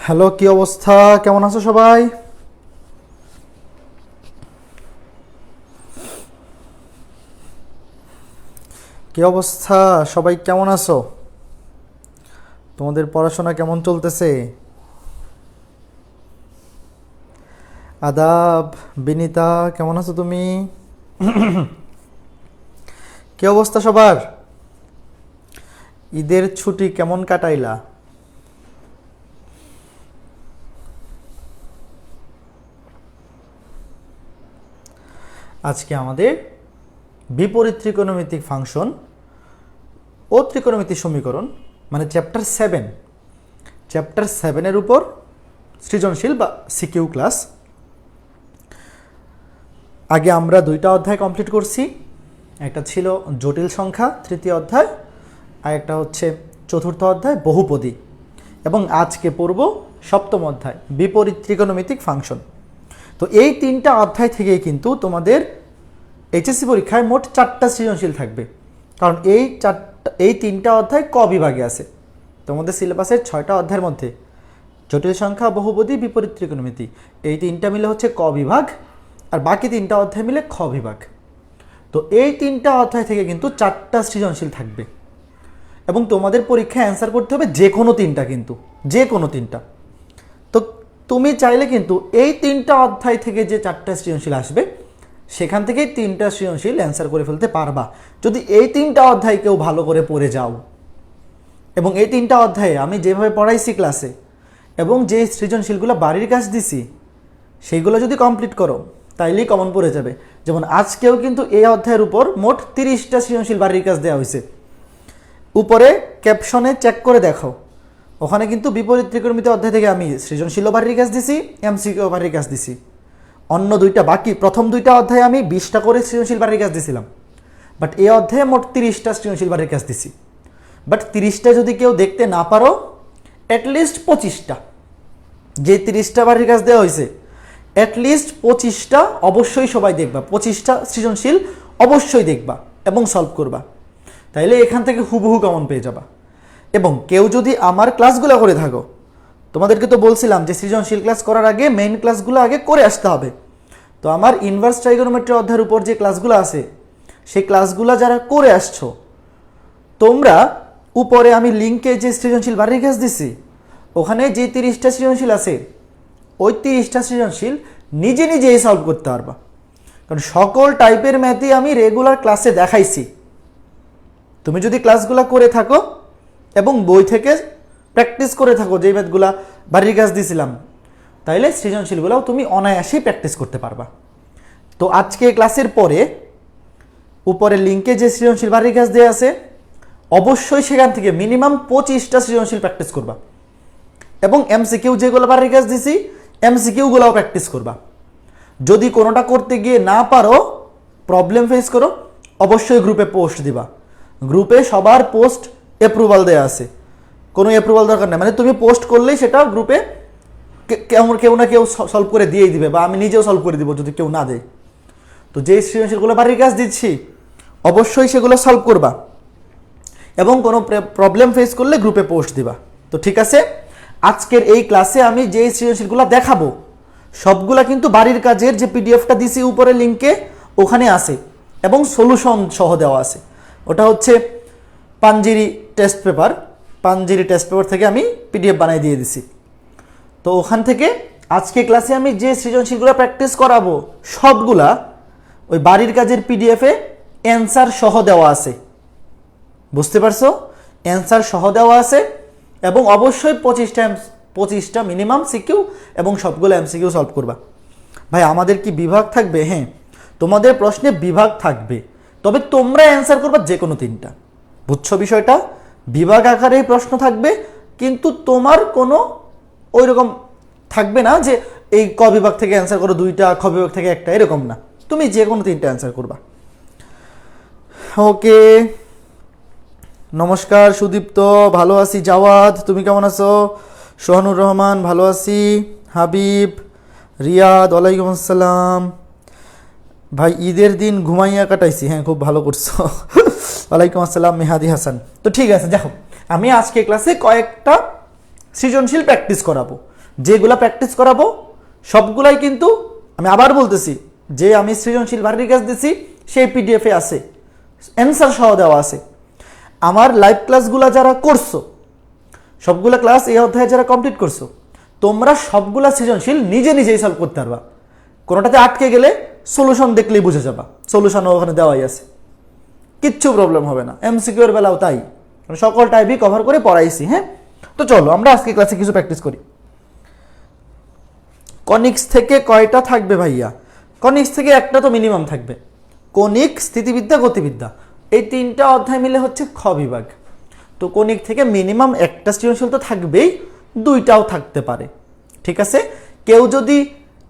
Hello, কি অবস্থা? কেমন আছো সবাই? কি অবস্থা সবাই, কেমন আছো? তোমাদের পড়াশোনা কেমন চলতেছে? আদাব। বিনিতা, কেমন আছো তুমি? কি অবস্থা সবার? ঈদের ছুটি কেমন কাটাইলা? আজকে আমাদের বিপরীত ত্রিকোণমিতিক ফাংশন ও ত্রিকোণমিতিক সমীকরণ মানে চ্যাপ্টার 7 উপর সৃজনশীল বা সিকিউ ক্লাস। আগে আমরা 2টা অধ্যায় কমপ্লিট করছি। একটা ছিল জটিল সংখ্যা তৃতীয় অধ্যায়, আর একটা হচ্ছে চতুর্থ অধ্যায় বহুপদী, এবং আজকে পড়ব সপ্তম অধ্যায় বিপরীত ত্রিকোণমিতিক ফাংশন। তো এই 3টা অধ্যায় থেকেই কিন্তু তোমাদের এইচএসসি পরীক্ষায় মোট 4টা সৃজনশীল থাকবে, কারণ এই 3টা অধ্যায় ক বিভাগে আছে। তোমাদের সিলেবাসের 6টা অধ্যায়ের মধ্যে জটিল সংখ্যা, বহুপদী, বিপরীত ত্রিকোণমিতি এই 3টা মিলে হচ্ছে ক বিভাগ, আর বাকি 3টা অধ্যায় মিলে খ বিভাগ। তো এই 3টা অধ্যায় থেকে কিন্তু 4টা সৃজনশীল থাকবে, এবং তোমাদের পরীক্ষায় অ্যান্সার করতে হবে যে কোনো 3টা, কিন্তু যে কোনো 3টা। তো তুমি চাইলে কিন্তু এই 3টা অধ্যায় থেকে যে 4টা সৃজনশীল আসবে সেখান থেকেই 3টা সৃজনশীল অ্যান্সার করে ফেলতে পারবা, যদি এই 3টা অধ্যায় কেউ ভালো করে পড়ে যাও। এবং এই 3টা অধ্যায়ে আমি যেভাবে পড়াইছি ক্লাসে, এবং যে সৃজনশীলগুলো বাড়ির কাজ দিছি সেইগুলো যদি কমপ্লিট করো তাইলেই কমন পড়ে যাবে। যেমন আজকেও কিন্তু এই অধ্যায়ের উপর মোট 30টা সৃজনশীল বাড়ির কাজ দেওয়া হয়েছে। উপরে ক্যাপশনে চেক করে দেখো, ওখানে কিন্তু বিপরীত ত্রিকোণমিতি অধ্যায় থেকে আমি সৃজনশীল বাড়ির কাজ দিছি, এমসিকিউ বাড়ির কাজ দিছি। অন্য 2টা বাকি প্রথম 2টা অধ্যায়ে আমি 20টা করে সৃজনশীল বাড়ির কাজ দিছিলাম, বাট এই অধ্যায়ে মোট 30টা সৃজনশীল বাড়ির কাজ দিছি। বাট 30টা যদি কেউ দেখতে না পারো, অ্যাটলিস্ট 25টা, যে 30টা বাড়ির কাজ দেওয়া হয়েছে অ্যাটলিস্ট 25টা অবশ্যই সবাই দেখবা, 25টা সৃজনশীল অবশ্যই দেখবা এবং সলভ করবা, তাইলে এখান থেকে হুবহু কমন পেয়ে যাবা। এবং কেউ যদি আমার ক্লাসগুলো করে থাকো, তোমাদেরকে তো বলছিলাম যে সৃজনশীল ক্লাস করার আগে মেইন ক্লাসগুলো আগে করে আসতে হবে। তো আমার ইনভার্স ট্রাইগোনোমেট্রি অধ্যায়ের উপর যে ক্লাসগুলো আছে সেই ক্লাসগুলো যারা করে আসছো, তোমরা উপরে আমি লিঙ্কে যে সৃজনশীল বাড়ির কাজ দিছি ওখানে যে 30টা সৃজনশীল আছে ওই 30টা সৃজনশীল নিজে নিজেই সলভ করতে পারবা, কারণ সকল টাইপের ম্যাথই আমি রেগুলার ক্লাসে দেখাইছি। তুমি যদি ক্লাসগুলো করে থাকো এবং বই থেকে প্র্যাকটিস করে থাকো যেই ম্যাথগুলা বাড়ির কাজ দিয়েছিলাম, তাইলে সৃজনশীলগুলোও তুমি অনায়াসেই প্র্যাকটিস করতে পারবা। তো আজকে ক্লাসের পরে উপরে লিঙ্কে যে সৃজনশীল বাড়ির কাজ দেওয়া আছে অবশ্যই সেখান থেকে মিনিমাম 25টা সৃজনশীল প্র্যাকটিস করবা, এবং এমসিকিউ যেগুলো বাড়ির কাজ দিছি এমসিকিউগুলোও প্র্যাকটিস করবা। যদি কোনোটা করতে গিয়ে না পারো, প্রবলেম ফেস করো, অবশ্যই গ্রুপে পোস্ট দিবা। গ্রুপে সবার পোস্ট অ্যাপ্রুভাল দেওয়া আছে, কোনো অ্যাপ্রুভাল দরকার নেই, মানে তুমি পোস্ট করলেই সেটা গ্রুপে কেউ না কেউ সলভ করে দিয়েই দিবে, বা আমি নিজেও সলভ করে দিব যদি কেউ না দেয়। তো যেই সৃজনশীলগুলো বাড়ির কাজ দিচ্ছি অবশ্যই সেগুলো সলভ করবা, এবং কোনো প্রবলেম ফেস করলে গ্রুপে পোস্ট দিবা। তো ঠিক আছে, আজকের এই ক্লাসে আমি যে সৃজনশীলগুলো দেখাবো সবগুলা কিন্তু বাড়ির কাজের যে পিডিএফটা দিছি উপরে লিঙ্কে ওখানে আছে, এবং সলিউশন সহ দেওয়া আছে। ওটা হচ্ছে পাঞ্জিরি টেস্ট পেপার থেকে আমি পিডিএফ বানিয়ে দিয়ে দিছি। তো ওখান থেকে আজকে ক্লাসে আমি যে সৃজনশীলগুলো প্র্যাকটিস করাবো সবগুলা ওই বাড়ির কাজের পিডিএফে অ্যান্সার সহ দেওয়া আছে, বুঝতে পারছো? অ্যান্সার সহ দেওয়া আছে, এবং অবশ্যই 25টা মিনিমাম সিকিউ এবং সবগুলো এমসিকিউ সলভ করবা। ভাই আমাদের কি বিভাগ থাকবে? হ্যাঁ, তোমাদের প্রশ্নে বিভাগ থাকবে, তবে তোমরা অ্যান্সার করবা যে কোনো 3টা। বুঝছো বিষয়টা? বিভাগ আকারেই প্রশ্ন থাকবে, কিন্তু তোমার কোনো ওই রকম থাকবে না যে এই ক বিভাগ থেকে অ্যান্সার করো 2টা, খ বিভাগ থেকে 1টা, এরকম না। তুমি যে কোনো 3টা অ্যান্সার করবা। ওকে, নমস্কার সুদীপ্ত, ভালো আছি। জাওয়াদ, তুমি কেমন আছো? সোহানুর রহমান, ভালো আছি। হাবিব, রিয়াদ, ওয়ালাইকুম আসসালাম। ভাই ঈদের দিন ঘুমাইয়া কাটাইছি। হ্যাঁ, খুব ভালো করছো। ওয়ালাইকুম আসসালাম মেহাদি হাসান। তো ঠিক আছে, দেখো আমি আজকে ক্লাসে কয়েকটা সৃজনশীল প্র্যাকটিস করাবো। যেগুলা প্র্যাকটিস করাবো সবগুলাই কিন্তু আমি আবার বলতেছি, যে আমি সৃজনশীল বাড়ির কাজ দিছি সেই পিডিএফে আছে, অ্যান্সার সহ দেওয়া আছে। আমার লাইভ ক্লাসগুলা যারা করছো, সবগুলা ক্লাস এই অধ্যায়ে যারা কমপ্লিট করছো, তোমরা সবগুলা সৃজনশীল নিজে নিজেই সলভ করতে পারবা। কোনোটাতে আটকে গেলে সলিউশন দেখলেই বুঝে যাবা, সলিউশনও ওখানে দেওয়াই আছে, কিচ্ছু প্রবলেম হবে না। এমসিকিউ এর বেলাও তাই, সকল টাইপই কভার করে পড়াইছি। হ্যাঁ, তো চলো আমরা আজকে ক্লাসে কিছু প্র্যাকটিস করি। কনিক্স থেকে কয়টা থাকবে ভাইয়া? কনিক্স থেকে একটা তো মিনিমাম থাকবে। কনিক, স্থিতিবিদ্যা, গতিবিদ্যা, এই তিনটা অধ্যায় মিলে হচ্ছে খ বিভাগ। তো কনিক থেকে মিনিমাম একটা সৃজনশীল তো থাকবেই, দুইটাও থাকতে পারে। ঠিক আছে, কেউ যদি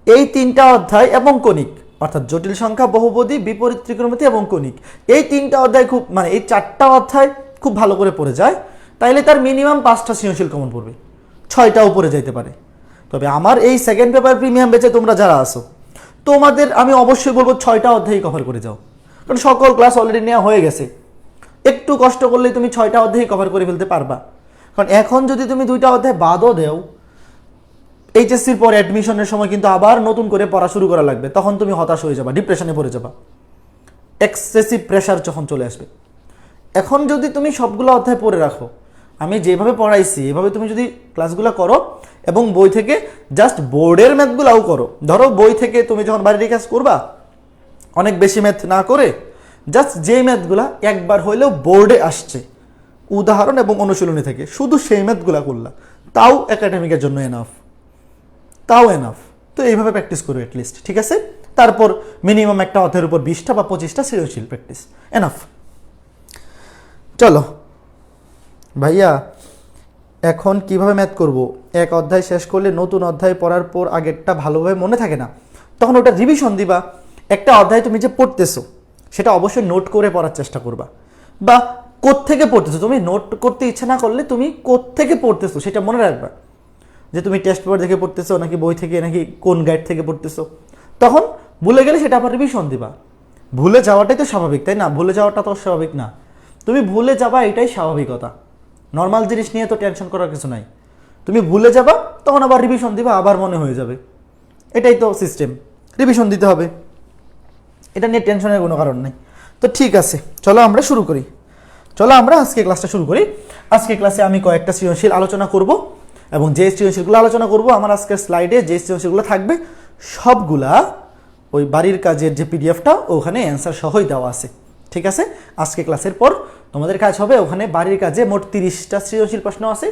এই তিনটা অধ্যায় এবং কনিক, অর্থাৎ জটিল সংখ্যা, বহুপদী, বিপরীত ত্রিকোণমিতি এবং কনিক, এই তিনটা অধ্যায় খুব মানে এই চারটা অধ্যায় খুব ভালো করে পড়ে যায়, তাইলে তার মিনিমাম 5টা সৃজনশীল কমন পড়বে, 6টাও পড়ে যাইতে পারে। তবে আমার এই সেকেন্ড পেপার প্রিমিয়াম ব্যাচে তোমরা যারা আসো, তোমাদের আমি অবশ্যই বলবো 6টা অধ্যায় কভার করে যাও, কারণ সকল ক্লাস অলরেডি নেওয়া হয়ে গেছে। একটু কষ্ট করলেই তুমি 6টা অধ্যায় কভার করে ফেলতে পারবা। কারণ এখন যদি তুমি 2টা অধ্যায় বাদও দেও, এইচএসসির পর অ্যাডমিশনের সময় কিন্তু আবার নতুন করে পড়া শুরু করা লাগবে, তখন তুমি হতাশ হয়ে যাবা, ডিপ্রেশনে পড়ে যাবা, এক্সেসিভ প্রেশার যখন চলে আসবে। এখন যদি তুমি সবগুলো অধ্যায় পড়ে রাখো, আমি যেভাবে পড়াইছি এভাবে তুমি যদি ক্লাসগুলো করো এবং বই থেকে জাস্ট বোর্ডের ম্যাথগুলাও করো, ধরো বই থেকে তুমি যখন বাড়ির কাজ করবা অনেক বেশি ম্যাথ না করে জাস্ট যে ম্যাথগুলা একবার হইলেও বোর্ডে আসছে উদাহরণ এবং অনুশীলনী থেকে, শুধু সেই ম্যাথগুলা করলা, তাও একাডেমিকের জন্য এনাফ, তাও এনাফ। তো এইভাবে প্র্যাকটিস করো অ্যাটলিস্ট, ঠিক আছে? তারপর মিনিমাম একটা অধ্যায়ের উপর 20টা বা 25টা সৃজনশীল প্র্যাকটিস, এনাফ। চলো ভাইয়া, এখন কিভাবে ম্যাথ করব? এক অধ্যায় শেষ করলে নতুন অধ্যায় পড়ার পর আগেরটা ভালোভাবে মনে থাকে না, তখন ওটা রিভিশন দিবা। একটা অধ্যায় তুমি যে পড়তেছো সেটা অবশ্যই নোট করে পড়ার চেষ্টা করবা, বা কোত্থেকে পড়তেছো, তুমি নোট করতে ইচ্ছা না করলে তুমি কোত্থেকে পড়তেছো সেটা মনে রাখবা, যে তুমি টেস্ট পেপার দেখে পড়তেছো নাকি বই থেকে নাকি কোন গাইড থেকে পড়তেছো। তখন ভুলে গেলে সেটা আবার রিভিশন দিবা। ভুলে যাওয়াটাই তো স্বাভাবিক, তাই না? ভুলে যাওয়াটা তো স্বাভাবিক না, তুমি ভুলে যাবা, এটাই স্বাভাবিকতা। নর্মাল জিনিস নিয়ে তো টেনশন করার কিছু নাই। তুমি ভুলে যাবা, তখন আবার রিভিশন দিবা, আবার মনে হয়ে যাবে, এটাই তো সিস্টেম। রিভিশন দিতে হবে, এটা নিয়ে টেনশনের কোনো কারণ নেই। তো ঠিক আছে, চলো আমরা শুরু করি। চলো আমরা আজকে ক্লাসটা শুরু করি। আজকে ক্লাসে আমি কয়েকটা সৃজনশীল আলোচনা করব, এবং যে সৃজনশীলগুলো আলোচনা করব আমার আজকের স্লাইডে যে সৃজনশীলগুলো থাকবে সবগুলা ওই বাড়ির কাজের যে পিডিএফটা ওখানে অ্যান্সার সহই দেওয়া আছে। ঠিক আছে, আজকে ক্লাসের পর তোমাদের কাজ হবে ওখানে বাড়ির কাজে মোট 30টা সৃজনশীল প্রশ্ন আছে,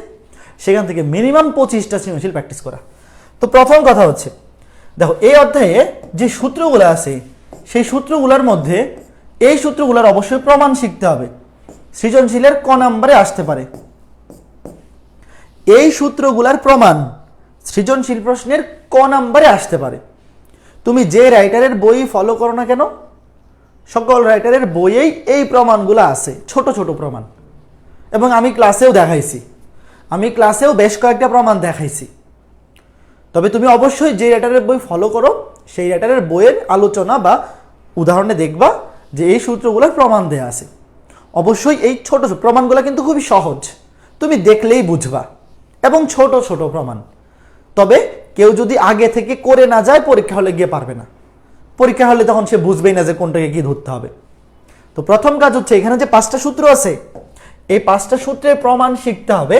সেখান থেকে মিনিমাম 25টা সৃজনশীল প্র্যাকটিস করা। তো প্রথম কথা হচ্ছে, দেখো এই অধ্যায়ে যে সূত্রগুলো আছে সেই সূত্রগুলোর মধ্যে এই সূত্রগুলোর অবশ্যই প্রমাণ শিখতে হবে, সৃজনশীলের ক নম্বরে আসতে পারে। এই সূত্রগুলোর প্রমাণ সৃজনশীল প্রশ্নের ক নম্বরে আসতে পারে। তুমি যে রাইটারের বই ফলো করো না কেন, সকল রাইটারের বইয়েই এই প্রমাণগুলো আছে, ছোট ছোট প্রমাণ, এবং আমি ক্লাসেও দেখাইছি, আমি ক্লাসেও বেশ কয়েকটা প্রমাণ দেখাইছি। তবে তুমি অবশ্যই যে রাইটারের বই ফলো করো সেই রাইটারের বইয়ের আলোচনা বা উদাহরণে দেখবা যে এই সূত্রগুলোর প্রমাণ দেয়া আছে। অবশ্যই এই ছোট ছোট প্রমাণগুলো কিন্তু খুবই সহজ, তুমি দেখলেই বুঝবা, এবং ছোট ছোট প্রমাণ। তবে কেউ যদি আগে থেকে করে না যায় পরীক্ষা হলে গিয়ে পারবে না, পরীক্ষা হলে তখন সে বুঝবেই না যে কোনটাকে কি ধরতে হবে। তো প্রথম কাজ হচ্ছে এখানে যে 5টা সূত্র আছে এই 5টা সূত্রের প্রমাণ শিখতে হবে,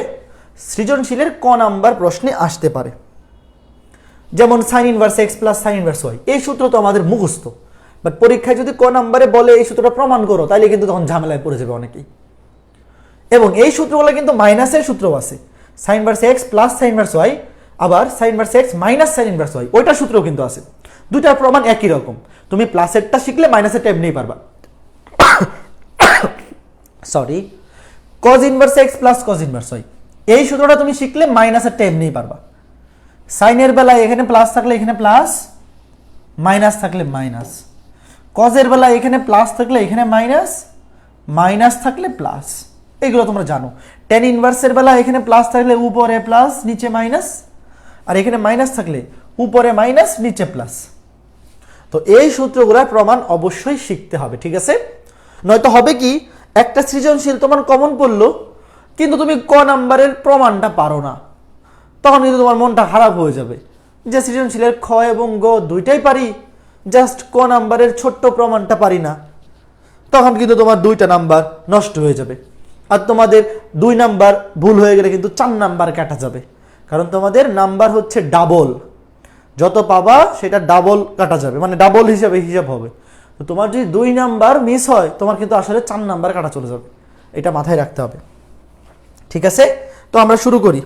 সৃজনশীলের ক নাম্বার প্রশ্নে আসতে পারে। যেমন sine inverse x plus sine inverse y, এই সূত্র তো আমাদের মুখস্থ, বাট পরীক্ষায় যদি ক নাম্বারে বলে এই সূত্রটা প্রমাণ করো তাহলে কিন্তু তখন ঝামেলায় পড়ে যাবে অনেকেই। এবং এই সূত্রগুলো কিন্তু মাইনাসের সূত্রও আছে, sine inverse x plus sine inverse y, আবার sine inverse x minus sine inverse y, ওইটার সূত্রও কিন্তু আছে। দুইটার প্রমাণ একই রকম, তুমি প্লাসেরটা শিখলে মাইনাসেরটা এমনিই পারবা। Sorry, cos inverse x plus cos inverse y, এই সূত্রটা তুমি শিখলে মাইনাসেরটা এমনিই পারবা। সাইনের বেলায় এখানে প্লাস থাকলে এখানে প্লাস, মাইনাস থাকলে মাইনাস। কজের বেলায় এখানে প্লাস থাকলে এখানে মাইনাস, মাইনাস থাকলে প্লাস, এগুলো তোমরা জানো। টেন ইনভার্সের বেলায় এখানে প্লাস থাকলে উপরে প্লাস নিচে মাইনাস, আর এখানে মাইনাস থাকলে উপরে মাইনাস নিচে প্লাস। তো এই সূত্রগুলোর প্রমাণ অবশ্যই শিখতে হবে, ঠিক আছে? নয়তো হবে কি, একটা সৃজনশীল তোমার কমন পড়লো কিন্তু তুমি ক নাম্বারের প্রমাণটা পারো না, তখন কিন্তু তোমার মনটা খারাপ হয়ে যাবে যে সৃজনশীলের খ এবং গ দুইটাই পারি, জাস্ট ক নাম্বারের ছোট্ট প্রমাণটা পারি না। তখন কিন্তু তোমার 2টা নাম্বার নষ্ট হয়ে যাবে। আর তোমাদের 2 নাম্বার ভুল হয়ে গেলে কিন্তু 4 নাম্বার কাটা যাবে, কারণ তোমাদের নাম্বার হচ্ছে ডাবল, যত পাবা সেটা ডাবল কাটা যাবে, মানে ডাবল হিসাবে হিসাব হবে। তো তোমার যদি 2 নাম্বার মিস হয় তোমার কিন্তু আসলে 4 নাম্বার কাটা চলে যাবে, এটা মাথায় রাখতে হবে। ঠিক আছে, তো আমরা শুরু করি।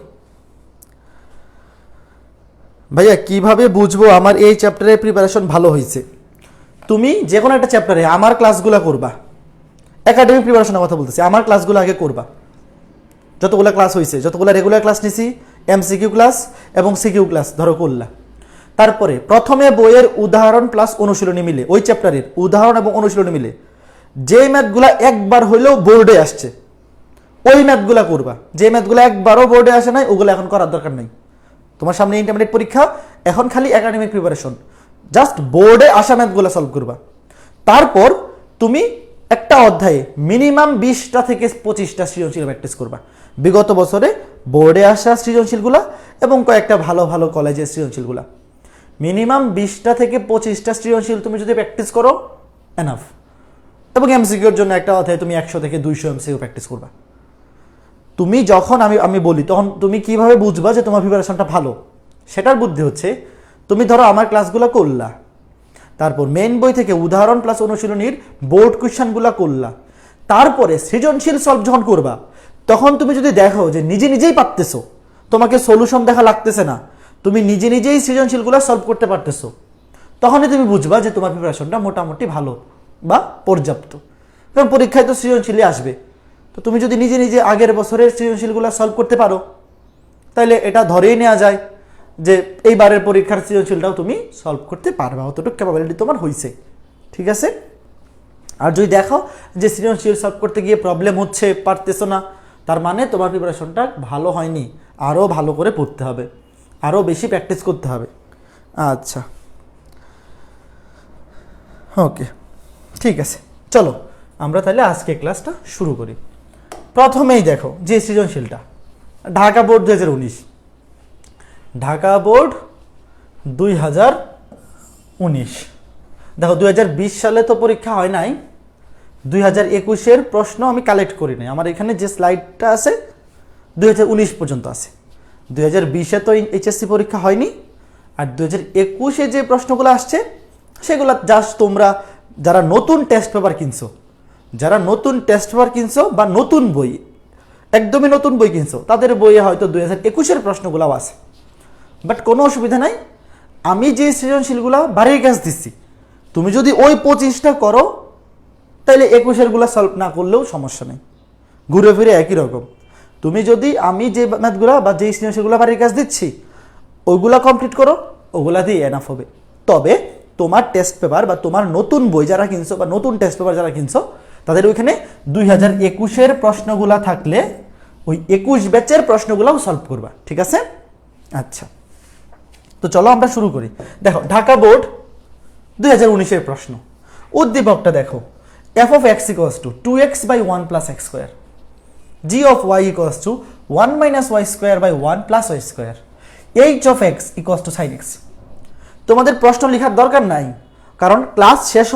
ভাইয়া কিভাবে বুঝবো আমার এই চ্যাপ্টারের প্রিপারেশন ভালো হয়েছে? তুমি যে কোনো একটা চ্যাপ্টারে আমার ক্লাসগুলো করবা, একাডেমিক প্রিপারেশনের কথা বলতেছি, আমার ক্লাসগুলো আগে করবা। যতগুলো ক্লাস হয়েছে, যতগুলো রেগুলার ক্লাস নিছি, এমসিকিউ ক্লাস এবং সিকিউ ক্লাস ধরো করলা। তারপরে প্রথমে বইয়ের উদাহরণ প্লাস অনুশীলনী মিলে, ওই চ্যাপ্টারের উদাহরণ এবং অনুশীলনী মিলে যে ম্যাথগুলো একবার হইলেও বোর্ডে আসছে ওই ম্যাথগুলো করবা। যে ম্যাথগুলো একবারও বোর্ডে আসে নাই ওগুলো এখন করার দরকার নেই। তোমার সামনে ইন্টারমিডিয়েট পরীক্ষা, এখন খালি একাডেমিক প্রিপারেশন, জাস্ট বোর্ডে আসা ম্যাথগুলো সলভ করবা। তারপর তুমি একটা অধ্যায়ে মিনিমাম 20টা থেকে 25টা সৃজনশীল প্র্যাকটিস করবা, বিগত বছরে বোর্ডে আসা সৃজনশীলগুলা এবং কয়েকটা ভালো ভালো কলেজের সৃজনশীলগুলা। মিনিমাম 20টা থেকে 25টা সৃজনশীল তুমি যদি প্র্যাকটিস করো এনাফ। এবং এমসিকিউর জন্য একটা অধ্যায়ে তুমি 100 থেকে 200 এমসিকিউ প্র্যাকটিস করবা। তুমি যখন আমি বলি তখন তুমি কিভাবে বুঝবা যে তোমার প্রিপারেশনটা ভালো, সেটার বুদ্ধি হচ্ছে তুমি ধরো আমার ক্লাসগুলো করলা, তারপর মেইন বই থেকে উদাহরণ প্লাস অনুশীলনীর বোর্ড কোয়েশ্চনগুলো করলা, তারপরে সৃজনশীল সলভ যখন করবা তখন তুমি যদি দেখো যে নিজে নিজেই পারতেছো, তোমাকে সলিউশন দেখা লাগতেছে না, তুমি নিজে নিজেই সৃজনশীলগুলো সলভ করতে পারতেছো, তখনই তুমি বুঝবা যে তোমার প্রিপারেশনটা মোটামুটি ভালো বা পর্যাপ্ত। কারণ পরীক্ষায় তো সৃজনশীলই আসবে, তো তুমি যদি নিজে নিজে আগের বছরের সৃজনশীলগুলো সলভ করতে পারো তাহলে এটা ধরেই নেওয়া যায় যে এইবারের পরীক্ষার সৃজনশীলটাও তুমি সলভ করতে পারবা, অতটুকু ক্যাপাবিলিটি তোমার হয়েছে। ঠিক আছে, আর যদি দেখো যে সৃজনশীল সলভ করতে গিয়ে প্রবলেম হচ্ছে, পারতেছো না, তার মানে তোমার প্রিপারেশনটা ভালো হয়নি, আরও ভালো করে পড়তে হবে, আরও বেশি প্র্যাকটিস করতে হবে। আচ্ছা ওকে, ঠিক আছে, চলো আমরা তাহলে আজকে ক্লাসটা শুরু করি। প্রথমেই দেখো যে সৃজনশীলটা ঢাকা বোর্ড 2019, ঢাকা বোর্ড 2019, দেখো 2020 সালে তো পরীক্ষা হয় নাই, 2021-এর প্রশ্ন আমি কালেক্ট করি নাই, আমার এখানে যে স্লাইডটা আছে 2019 পর্যন্ত আছে। 2020-এ তো এইচএসসি পরীক্ষা হয়নি, আর 2021-এ যে প্রশ্নগুলো আসছে সেগুলো জাস্ট তোমরা যারা নতুন টেস্ট পেপার কিনছো, যারা নতুন টেস্ট পেপার কিনছো বা নতুন বই, একদমই নতুন বই কিনছো, তাদের বইয়ে হয়তো 2021-এর প্রশ্নগুলোও আছে। বাট কোনো অসুবিধা নাই, আমি যে সৃজনশীলগুলো বাড়ির কাছ দিচ্ছি তুমি যদি ওই 25টা করো তাহলে 21-এরগুলো সলভ না করলেও সমস্যা নেই, ঘুরে ফিরে একই রকম। তুমি যদি আমি যে ম্যাথগুলো বা যে সৃজনশীলগুলো বাড়ির কাছ দিচ্ছি ওইগুলা কমপ্লিট করো, ওগুলা দিয়ে এনাফ হবে। তবে তোমার টেস্ট পেপার বা তোমার নতুন বই যারা কিনছো বা নতুন টেস্ট পেপার যারা কিনছো তাদের ওইখানে 2021-এর প্রশ্নগুলা থাকলে ওই 21 ব্যাচের প্রশ্নগুলাও সলভ করবা। ঠিক আছে, আচ্ছা তো চলো আমরা শুরু করি। দেখো ঢাকা বোর্ড 2019-এর প্রশ্ন, উদ্দীপকটা দেখো, f of x equals to 2x by 1 plus x square, g of y equals to 1 minus y square by 1 plus y square, h of x equals to sin x। তোমাদের প্রশ্ন লেখার দরকার নাই, কারণ ক্লাস শেষ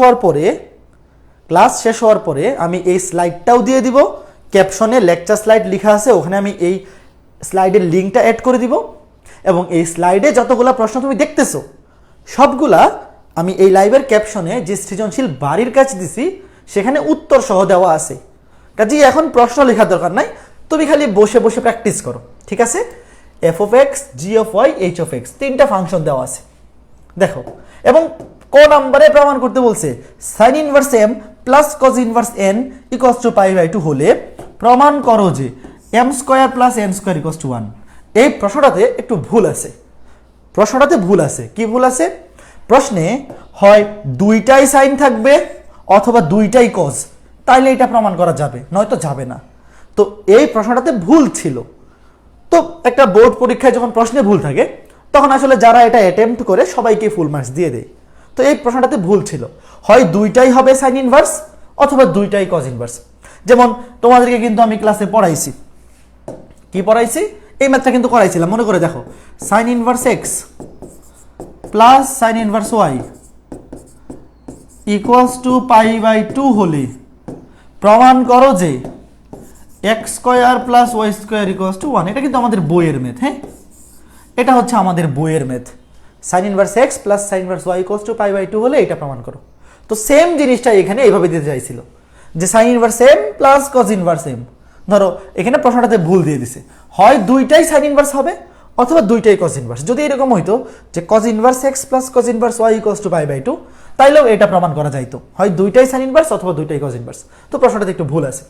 হওয়ার পরে আমি এই স্লাইডটাও দিয়ে দিব, ক্যাপশনে লেকচার স্লাইড লেখা আছে, ওখানে আমি এই স্লাইডের লিঙ্কটা অ্যাড করে দিব, এবং এই স্লাইডে যতগুলা প্রশ্ন তুমি দেখতেছো সবগুলা আমি এই লাইভের ক্যাপশনে যে সৃজনশীল বাড়ির কাজ দিছি সেখানে উত্তর সহ দেওয়া আছে। কাজেই এখন প্রশ্ন লেখার দরকার নাই, তুমি খালি বসে বসে প্র্যাকটিস করো। ঠিক আছে, f of x, g of y, h of x, 3টা ফাংশন দেওয়া আছে দেখো। এবং ক নাম্বারে প্রমাণ করতে বলছে sin inverse m plus cos inverse n equals to π/2 হলে প্রমাণ করো যে m square plus n square equals to 1। এই প্রশ্নটাতে একটু ভুল আছে, কি ভুল আছে? প্রশ্নে হয় দুইটাই সাইন থাকবে অথবা দুইটাই কজ, তাইলে এটা প্রমাণ করা যাবে, নয়তো যাবে না। তো এই প্রশ্নটাতে ভুল ছিল। তো একটা বোর্ড পরীক্ষায় যখন প্রশ্নে ভুল থাকে তখন আসলে যারা এটা অ্যাটেম্প্ট করে সবাইকে ফুল মার্কস দিয়ে দেয়। তো এই প্রশ্নটাতে ভুল ছিল, হয় দুইটাই হবে সাইন ইনভার্স অথবা দুইটাই কজ ইনভার্স। যেমন তোমাদেরকে কিন্তু আমি ক্লাসে পড়াইছি, কি পড়াইছি? এই ম্যাথটা কিন্তু করাইছিলাম, মনে করে দেখো। Sine inverse x plus sine inverse y equals to π/2 হলে প্রমাণ করো যে x square plus y square equals to 1। এটা কিন্তু আমাদের বইয়ের ম্যাথ। হ্যাঁ, এটা হচ্ছে আমাদের বইয়ের math. Sine inverse x plus sine inverse y equals to π/2 হলে এটা প্রমাণ করো। তো সেম জিনিসটা এখানে এইভাবে দিতে চাইছিল যে sine inverse m plus cos inverse m. ধরো এখানে প্রশ্নটাতে ভুল দিয়ে দিছে, হয় দুইটাই সাইন ইনভার্স হবে অথবা দুইটাই কজ ইনভার্স। যদি এরকম হইতো যে cos inverse x plus cos inverse y equals to π/2, তাইলেও এটা প্রমাণ করা যাইতো, হয় দুইটাই সাইন ইনভার্স অথবা দুইটাই কজ ইনভার্স। তো প্রশ্নটাতে একটু ভুল আছে।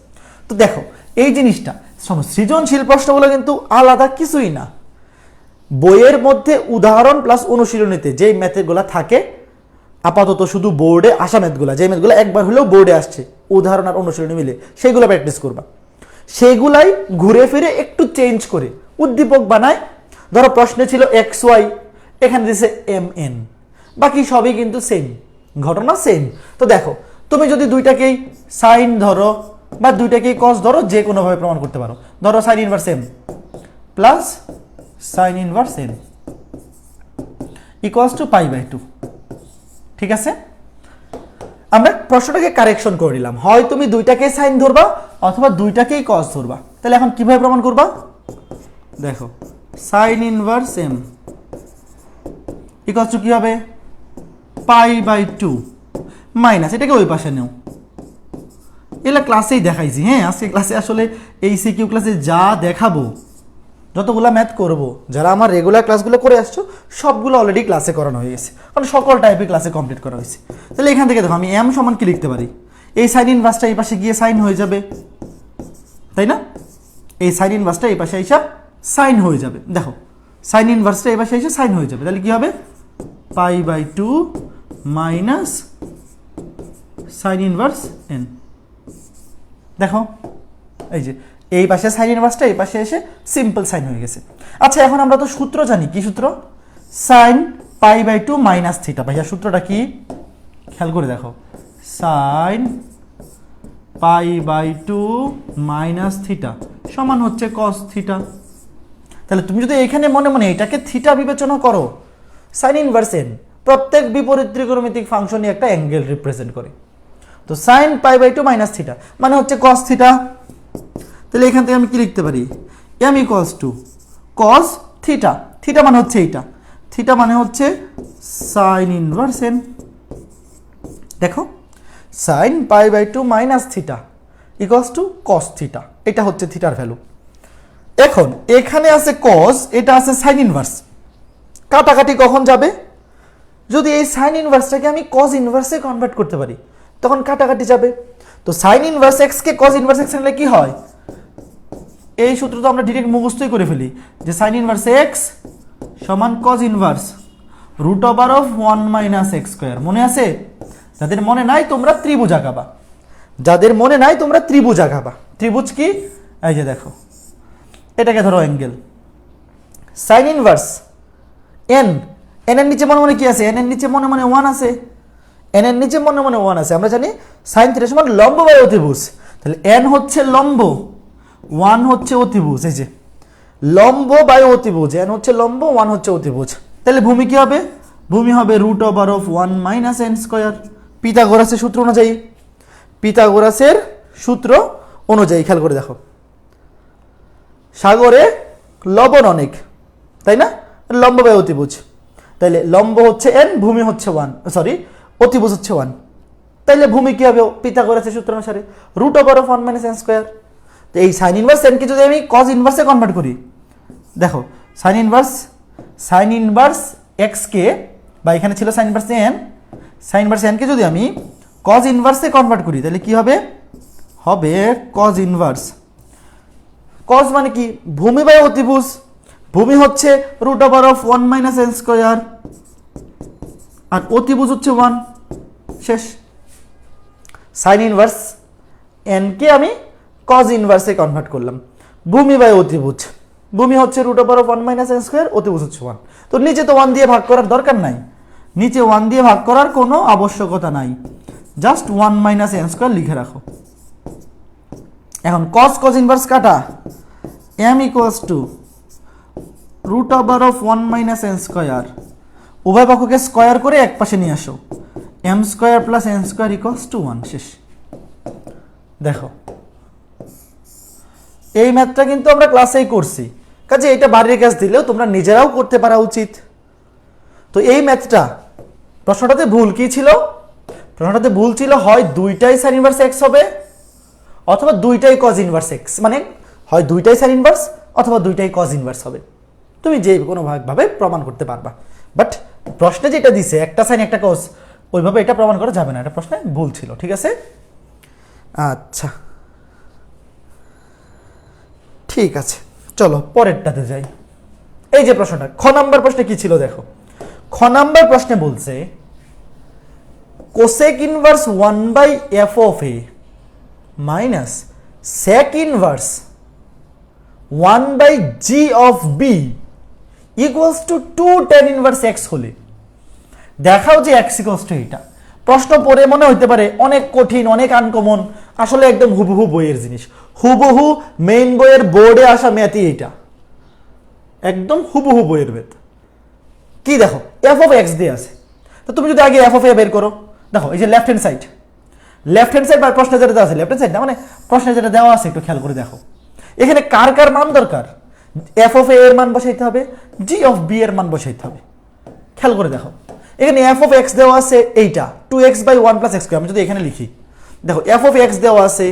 তো দেখো এই জিনিসটা সৃজনশীল প্রশ্নগুলো কিন্তু আলাদা কিছুই না। বইয়ের মধ্যে উদাহরণ প্লাস অনুশীলনীতে যেই ম্যাথগুলো থাকে, আপাতত শুধু বোর্ডে আসা ম্যাথগুলো, যে ম্যাথগুলো একবার হলেও বোর্ডে আসছে উদাহরণ আর অনুশীলনী মিলে, সেইগুলো প্র্যাকটিস করবা। সেগুলাই ঘুরে ফিরে একটু চেঞ্জ করে উদ্দীপক বানায়। ধরো প্রশ্নে ছিল এক্স ওয়াই, এখানে দিয়েছে এম এন, বাকি সবই কিন্তু সেম, ঘটনা সেম। তো দেখো তুমি যদি দুইটাকেই সাইন ধরো বা দুইটাকেই কস ধরো, যে কোনোভাবে প্রমাণ করতে পারো। ধরো sine inverse m plus sine inverse m equals to π/2। ঠিক আছে, আমরা প্রশ্নটাকে কারেকশন করে নিলাম, হয় তুমি দুইটাকেই সাইন ধরবা অথবা দুইটাকেই কস ধরবা। তাহলে এখন কিভাবে প্রমাণ করবা? দেখো sine inverse m equals to কি হবে? π/2 মাইনাস, এটাকে ওই পাশে নেও। এগুলো ক্লাসেই দেখাইছি। হ্যাঁ, আজকে ক্লাসে আসলে এই সিকিউ ক্লাসে যা দেখাবো, যতগুলো ম্যাথ করব, যারা আমার রেগুলার ক্লাসগুলো করে আসছো সবগুলো অলরেডি ক্লাসে করানো হয়ে গেছে, কারণ সকল টাইপের ক্লাসে কমপ্লিট করা হয়েছে। তাহলে এখান থেকে দেখো আমি এম সমান কি লিখতে পারি? এই সাইন ইনভার্সটা এই পাশে গিয়ে সাইন হয়ে যাবে, তাই না? এই সাইন ইনভার্সটা এই পাশে এসে সাইন হয়ে যাবে। দেখো সাইন ইনভার্সটা এই পাশে এসে সাইন হয়ে যাবে। তাহলে কি হবে? π/2 মাইনাস সাইন ইনভার্স এন। দেখো এই যে এই পাশে সাইন ইনভার্সটা এই পাশে এসে সিম্পল সাইন হয়ে গেছে। আচ্ছা, এখন আমরা তো সূত্র জানি। কি সূত্র? Sine π/2 minus theta. ভাইয়া সূত্রটা কি খেয়াল করে দেখো। সাইন π/2 মাইনাস থিটা সমান হচ্ছে কস থিটা। তাহলে তুমি যদি এখানে মনে মনে এটাকে থিটা বিবেচনা করো, সাইন ইনভার্স এন প্রত্যেক বিপরীত ত্রিকোণমিতিক ফাংশনই একটা অ্যাঙ্গেল রিপ্রেজেন্ট করে। তো সাইন π/2 মাইনাস থিটা মানে হচ্ছে কস থিটা। তাহলে এখান থেকে আমি কি লিখতে পারি? M equals to cos theta. Theta মানে হচ্ছে এইটা, থিটা মানে হচ্ছে সাইন ইনভার্স এন। দেখো sine π/2 minus theta equals to cos theta, এটা হচ্ছে থিটার ভ্যালু। এখন এখানে আছে কস, এটা আছে সাইন ইনভার্স। কাটাকাটি কখন যাবে? যদি এই সাইন ইনভার্সটাকে আমি কস ইনভার্সে কনভার্ট করতে পারি, তখন কাটাকাটি যাবে। তো সাইন ইনভার্স এক্স কে কস ইনভার্স এক্স নিলে কি হয়? এই সূত্র তো আমরা ডিরেক্ট মুখস্থই করে ফেলি যে সাইন ইনভার্স এক্স সমান cos inverse √1 minus x square. মনে আছে? যাদের মনে নাই তোমরা ত্রিভুজ আঁকাবা, যাদের মনে নাই তোমরা ত্রিভুজ আঁকাবা। ত্রিভুজ কি? এই যে দেখো, এটাকে ধরো angle. Sign inverse N, N এর নিচে মনে মনে কি আছে? এন এর নিচে মনে মনে 1 আছে, এন এর নিচে মনে মনে 1 আছে। আমরা জানি সাইন থিটা সমান লম্ব বাই অতিভুজ। তাহলে এন হচ্ছে লম্ব, 1 হচ্ছে অতিভুজ। এই যে লম্ব বাই অতিভুজ, এন হচ্ছে লম্ব, 1 হচ্ছে অতিভুজ। তাহলে ভূমি কি হবে? ভূমি হবে √1 মাইনাস এন স্কোয়ার। পিথাগোরাসের সূত্র অনুযায়ী, পিথাগোরাসের সূত্র অনুযায়ী খেয়াল করে দেখো, সাগরে লবণ অনেক, তাই না? লম্ব বাই অতিভুজ। তাইলে লম্ব হচ্ছে এন, ভূমি হচ্ছে 1, সরি অতিভুজ হচ্ছে 1। তাইলে ভূমি কি হবে? পিথাগোরাসের সূত্র অনুসারে √1 মাইনাস এন স্কোয়ার। তো এই সাইন ইনভার্স এনকে যদি আমি কজ ইনভার্সে কনভার্ট করি, দেখো সাইন ইনভার্স এক্স কে, বা এখানে ছিল sine inverse n, sine inverse এনকে যদি আমি কজ ইনভার্সে কনভার্ট করি, তাহলে কি হবে? হবে কজ ইনভার্স। কজ মানে কি? ভূমি বাই অতিভুজ। ভূমি হচ্ছে √1 মাইনাস এন স্কোয়ার আর অতিভুজ হচ্ছে 1। শেষ। সাইন ইনভার্স এনকে আমি কজ ইনভার্সে কনভার্ট করলাম। ভূমি বাই অতিভুজ, ভূমি হচ্ছে √1 মাইনাস এন স্কোয়ার, অতিভুজ হচ্ছে 1। তো নিচে তো 1 দিয়ে ভাগ করার দরকার নাই, নিচে 1 দিয়ে ভাগ করার কোনো আবশ্যকতা নাই, জাস্ট 1 মাইনাস এন স্কোয়ার লিখে রাখো। এখন কজ ইনভার্স কাটা, m equals to root over of 1 minus n square, উভয় পক্ষকে স্কোয়ার করে এক পাশে নিয়ে আসো, m square plus n square equals to 1। শেষ। দেখো এই ম্যাথটা কিন্তু আমরা ক্লাসেই করছি, কাজে এটা বাড়ির কাজ দিলেও তোমরা নিজেরাও করতে পারা উচিত। তো এই ম্যাথটা প্রশ্নটাতে ভুল কি ছিল? প্রশ্নটাতে ভুল ছিল হয় দুইটাই সাইন ইনভার্স এক্স হবে অথবা দুইটাই কজ ইনভার্স এক্স, মানে হয় দুইটাই সাইন ইনভার্স অথবা দুইটাই কজ ইনভার্স হবে। তুমি যে কোনো ভাবে প্রমাণ করতে পারবা, বাট প্রশ্নে যেটা দিছে একটা সাইন একটা কজ, ওইভাবে এটা প্রমাণ করা যাবে না, এটা প্রশ্নে ভুল ছিল। ঠিক আছে, আচ্ছা ঠিক আছে, চলো পরেরটাতে যাই। এই যে প্রশ্নটা খ নাম্বার প্রশ্নে কি ছিল দেখো, খ নাম্বার প্রশ্নে বলছে cosec inverse 1/f of a minus sec inverse 1/g of B equals to 2 tan inverse x হলে দেখাও যে x ইকুয়ালস টু এটা। প্রশ্ন পড়ে মনে হইতে পারে অনেক কঠিন, অনেক আনকমন, আসলে একদম হুবহু বইয়ের জিনিস, হুবহু মেইন বইয়ের বোর্ডে আসা ম্যাথই এটা, একদম হুবহু বইয়ের ম্যাথ। কি দেখো এফ অফ এক্স দিয়ে আছে, তো তুমি যদি আগে এফ অফ এ বের করো, দেখো এই যে লেফট হ্যান্ড সাইড বা প্রশ্নে যেটা দেওয়া আছে লেফট হ্যান্ড সাইড না, মানে প্রশ্নে যেটা দেওয়া আছে একটু খেয়াল করে দেখো, এখানে কার কার মান দরকার, এফ অফ এ এর মান বসাইতে হবে, জি অফ বি এর মান বসাইতে হবে। খেয়াল করে দেখো এখানে এফ অফ এক্স দেওয়া আছে এইটা 2x/1 + x²। আমি যদি এখানে লিখি, দেখো এফ অফ এক্স দেওয়া আছে,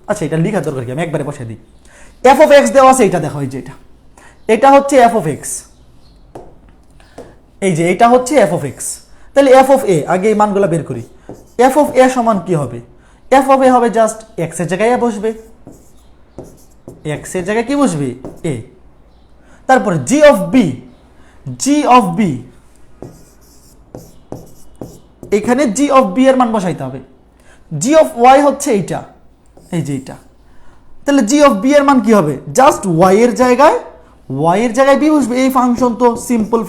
আচ্ছা এটা লিখার দরকার কি, আমি একবারে বসাই দিই। এফ অফ এক্স দেওয়া আছে এইটা, দেখো এই যে এটা হচ্ছে এফ অফ এক্স, এই যে এটা হচ্ছে এফ অফ এক্স। তাহলে এফ অফ এ আগে এই মানগুলো বের করি। এফ অফ এ সমান কি হবে, এফ অফ এ হবে জাস্ট এক্স এর জায়গায় বসবে, এক্স এর জায়গায় কি বসবে এ। তারপরে জি অফ বি এখানে জি অফ বি এর মান বসাইতে হবে। জি অফ ওয়াই হচ্ছে এইটা, এই যে এইটা। তাহলে জি অফ বি এর মান কি হবে, জাস্ট ওয়াই এর জায়গায় বি বসবে। এই ফাংশন তো সিম্পল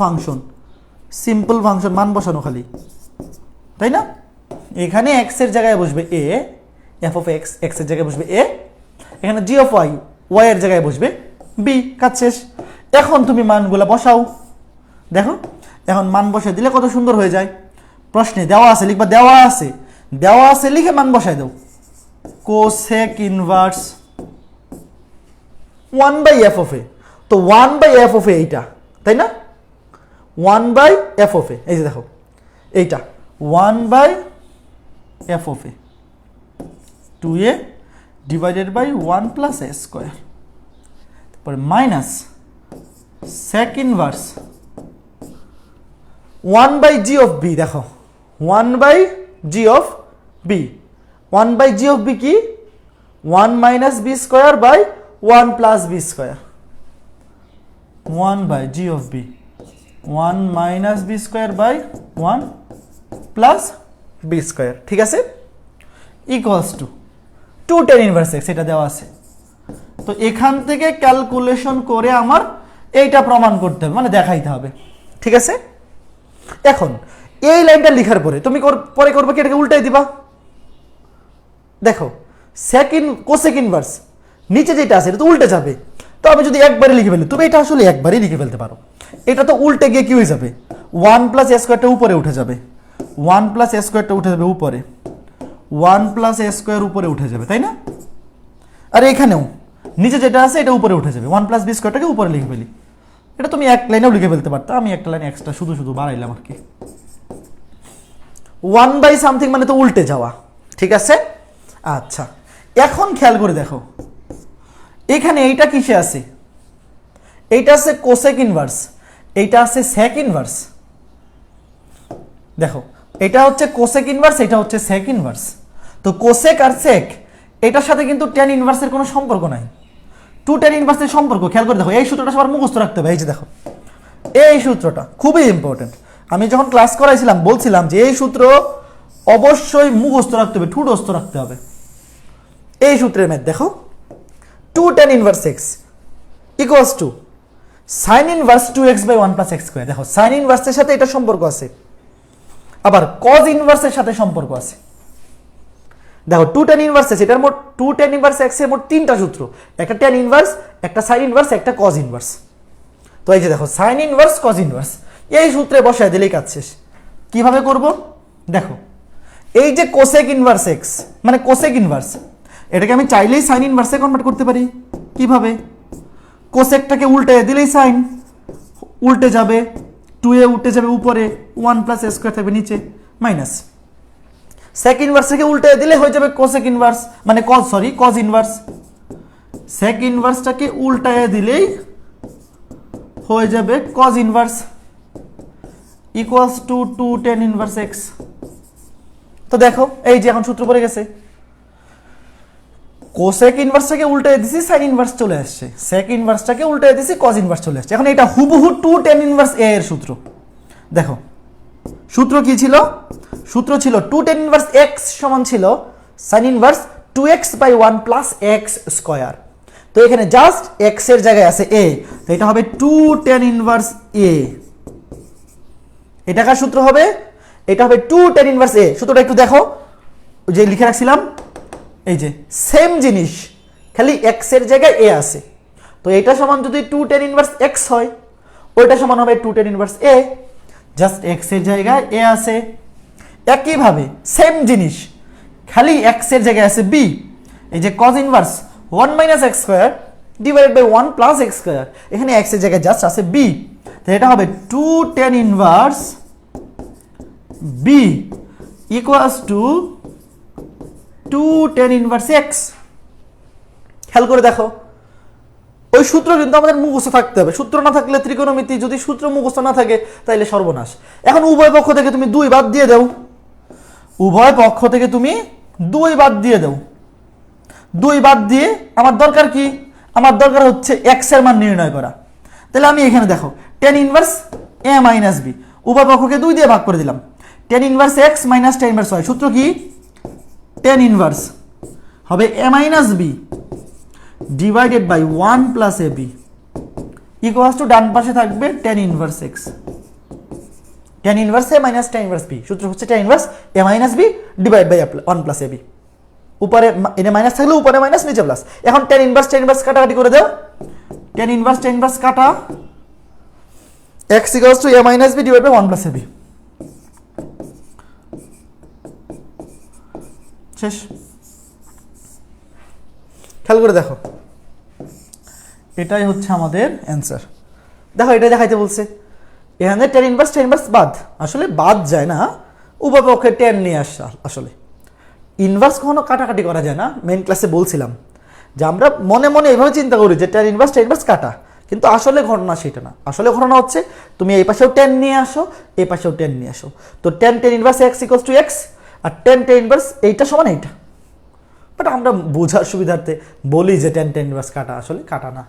ফাংশন মান বসানো খালি, তাই না? এখানে এক্স এর জায়গায় বসবে এ, এফ অফ এক্স এক্স এর জায়গায় বসবে এ, এখানে জি অফ ওয়াই ওয়াই এর জায়গায় বসবে বি, কাজ শেষ। এখন তুমি মানগুলো বসাও, দেখো এখন মান বসাই দিলে কত সুন্দর হয়ে যায়। প্রশ্নে দেওয়া আছে লিখবা, দেওয়া আছে লিখে মান বসাই দাও। কোসেক ইনভার্স 1/f অফ এ, তো 1/f অফ এ এইটা, তাই না? 1/f অফ এ, এই যে দেখো এইটা 1/f of A 2a divided by 1 + a², তারপরে minus sec inverse 1/g of B. দেখো 1/g of B, 1/g of B কি 1 - b²/1 + b², 1/g of B 1 - b²/1 + b², ঠিক আছে, equals to 2 tan inverse x, এটা দেওয়া আছে। তো এখান থেকে ক্যালকুলেশন করে আমার এইটা প্রমাণ করতে হবে, মানে দেখাইতে হবে, ঠিক আছে। এখন এই লাইনটা লেখার পরে তুমি পরে করবে কি, এটাকে উল্টাই দিবা। দেখো কোসেক ইনভার্স নিচে যেটা আছে এটা তো উল্টে যাবে, তো আমি যদি একবারে লিখে ফেলি, তুমি এটা আসলে একবারই লিখে ফেলতে পারো। এটা তো উল্টে গিয়ে কি হয়ে যাবে, 1 + a²টা উপরে উঠে যাবে, 1 + a²টা উঠে যাবে উপরে, 1 + a² উপরে উঠে যাবে, তাই না? আর এখানেও নিচে যেটা আছে এটা উপরে উঠে যাবে, 1 + b²টাকে উপরে লিখে ফেলি। এটা তুমি এক লাইনেও লিখে ফেলতে পারতো, আমি একটা লাইন এক্সট্রা শুধু বাড়াইলাম আর কি। 1/something মানে তো উল্টে যাওয়া, ঠিক আছে। আচ্ছা এখন খেয়াল করে দেখো এখানে এইটা কিসে আছে, এইটা আছে কোসেক ইনভার্স, এইটা আছে সেক ইনভার্স। দেখো এটা হচ্ছে কোসেক ইনভার্স, এটা হচ্ছে সেক ইনভার্স। তো কোসেক আর সেক এটার সাথে কিন্তু tan ইনভার্সের কোনো সম্পর্ক নাই। 2 tan ইনভার্সের সম্পর্ক খেয়াল করে দেখো, এই সূত্রটা সবার মুখস্থ রাখতে হবে। এই যে দেখো এই সূত্রটা খুবই ইম্পর্টেন্ট, আমি যখন ক্লাস করাইছিলাম বলছিলাম যে এই সূত্র অবশ্যই মুখস্থ রাখতে হবে, ঠুটস্থ রাখতে হবে। এই সূত্রের ম্যাথ দেখো, 2 tan inverse x equals two sin inverse 2x/1 + x²। দেখো sin ইনভার্সের সাথে এটা সম্পর্ক আছে, আবার cos ইনভার্সের সাথে সম্পর্ক আছে। দেখো 2 tan ইনভার্স আছে, এটার মোট 2 tan ইনভার্স x এর মোট 3টা সূত্র, একটা tan ইনভার্স, একটা sin ইনভার্স, একটা cos ইনভার্স। তো এই যে দেখো সাইন ইনভার্স কজ ইনভার্স, এই সূত্রে বসায় দিলেই কাজ শেষ। কিভাবে করব দেখো, এই যে কোসেক ইনভার্স এক্স মানে কোসেক ইনভার্স, এটাকে আমি চাইলেই সাইন ইনভার্সে কনভার্ট করতে পারি। কিভাবে? কোসেকটাকে উল্টে দিলেই সাইন উল্টে যাবে, 2a উল্টে যাবে উপরে, 1 প্লাস a স্কোয়ার থাকবে নিচে মাইনাস। সেক ইনভার্সকে উল্টে দিলে হয়ে যাবে কোসেক ইনভার্স মানে কজ ইনভার্স। সেক ইনভার্সটাকে উল্টায় দিলেই হয়ে যাবে cos inverse equals to 2 tan inverse x. তো দেখো এই যে এখন সূত্র পড়ে গেছে, কোসেক ইনভার্সটাকে উল্টে দিছি সাইন ইনভার্স চলে আসছে, সেক ইনভার্সটাকে উল্টে দিছি কজ ইনভার্স চলে আসছে। এখন এটা হুবহু 2 tan ইনভার্স a এর সূত্র। দেখো সূত্র কি ছিল? সূত্র ছিল 2 tan ইনভার্স x সমান ছিল sine inverse 2x by 1 plus x square. তো এখানে জাস্ট x এর জায়গায় আছে a, তো এটা হবে 2 tan ইনভার্স a। এটা কার সূত্র হবে? এটা হবে 2 tan ইনভার্স a। সূত্রটা একটু দেখো, যে লিখে রাখছিলাম এই যে সেম জিনিস, খালি x এর জায়গায় a আছে। তো এটা সমান যদি 2 tan ইনভার্স x হয়, ওইটা সমান হবে 2 tan inverse a, just x এর জায়গায় a আছে। একইভাবে সেম জিনিস, খালি x এর জায়গায় আছে b, এই যে cos inverse 1 minus x square divided by 1 plus x square, এখানে x এর জায়গায় জাস্ট আছে b, তো এটা হবে 2 tan inverse b equals to 2 tan inverse x। খেয়াল করে দেখো, ওই সূত্র কিন্তু আমাদের মুখস্থ থাকতে হবে। সূত্র না থাকলে ত্রিকোণমিতি যদি সূত্র মুখস্থ না থাকে তাহলে সর্বনাশ। এখন উভয় পক্ষ থেকে তুমি 2 বাদ দিয়ে দাও, উভয় পক্ষ থেকে তুমি 2 বাদ দিয়ে দাও। 2 বাদ দিয়ে আমার দরকার কি? আমার দরকার হচ্ছে x এর মান নির্ণয় করা। তাহলে আমি এখানে দেখো tan inverse a minus b, উভয় পক্ষকে 2 দিয়ে ভাগ করে দিলাম। tan inverse x minus tan inverse y, সূত্র কি? tan ইনভার্স হবে a minus b divided by 1 plus ab equals to ডান পাশে থাকবে tan inverse x, tan inverse a minus tan inverse b, সূত্র হচ্ছে tan inverse a minus b divide by 1 plus ab। উপরে এনে মাইনাস থাকলে উপরে মাইনাস নিচে প্লাস। এখন tan ইনভার্স কাটাকাটি করে দাও, tan ইনভার্স কাটা, x equals to a minus b divide by 1 plus ab, শেষ। খেয়াল করে দেখো, এটাই হচ্ছে আমাদের অ্যান্সার। দেখো এটা দেখাইতে বলছে, এখানে tan ইনভার্স বাদ, আসলে বাদ যায় না, উভয় পক্ষে tan নিয়ে আসা। আসলে ইনভার্স কখনো কাটাকাটি করা যায় না, মেইন ক্লাসে বলছিলাম যে আমরা মনে মনে এইভাবে চিন্তা করি যে tan ইনভার্স কাটা, কিন্তু আসলে ঘটনা সেটা না। আসলে ঘটনা হচ্ছে তুমি এই পাশেও tan নিয়ে আসো, এই পাশেও tan নিয়ে আসো। তো tan inverse x equals to x, আর tan ইনভার্স এইটা সমান এইটা। বাট আমরা বোঝার সুবিধার্থে বলি যে tan ইনভার্স কাটা, আসলে কাটা না।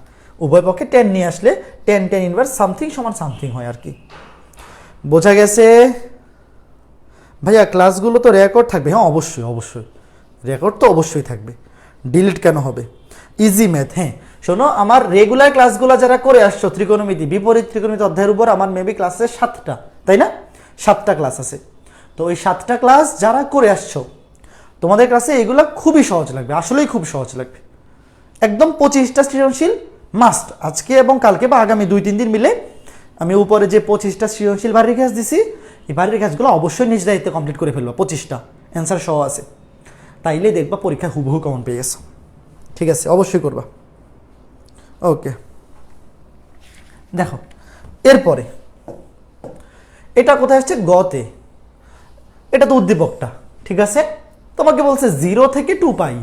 উভয় পক্ষে tan নিয়ে আসলে tan ইনভার্স সামথিং সমান সামথিং হয় আর কি। বোঝা গেছে ভাইয়া? ক্লাসগুলো তো রেকর্ড থাকবে। হ্যাঁ অবশ্যই অবশ্যই রেকর্ড তো অবশ্যই থাকবে, ডিলিট কেন হবে? Easy math. হ্যাঁ শোনো, আমার রেগুলার ক্লাসগুলো যারা করে আসছো ত্রিকোণমিতি, বিপরীত ত্রিকোণমিতি অধ্যায়ের উপর আমার মেবি ক্লাসে 7টা, তাই না? 7টা ক্লাস আছে। তো ওই 7টা ক্লাস যারা করে আসছো, তোমাদের কাছে এগুলো খুবই সহজ লাগবে, আসলেই খুব সহজ লাগবে। একদম 25টা সৃজনশীল মাস্ট, আজকে এবং কালকে বা আগামী 2-3 দিন মিলে আমি উপরে যে 25টা সৃজনশীল বাড়ির কাজ দিছি, এই বাড়ির কাজগুলো অবশ্যই নিজ দায়িত্বে কমপ্লিট করে ফেলবা। 25টা অ্যান্সার সহ আছে, তাইলে দেখবা পরীক্ষা হুবহু কমন পেয়ে গেছো। ঠিক আছে, অবশ্যই করবা। ওকে, দেখো এরপরে এটা কোথায় আসছে? গতে। এটা তো উদ্দীপকটা, ঠিক আছে? তোমাকে বলছে 0 থেকে 2 পাই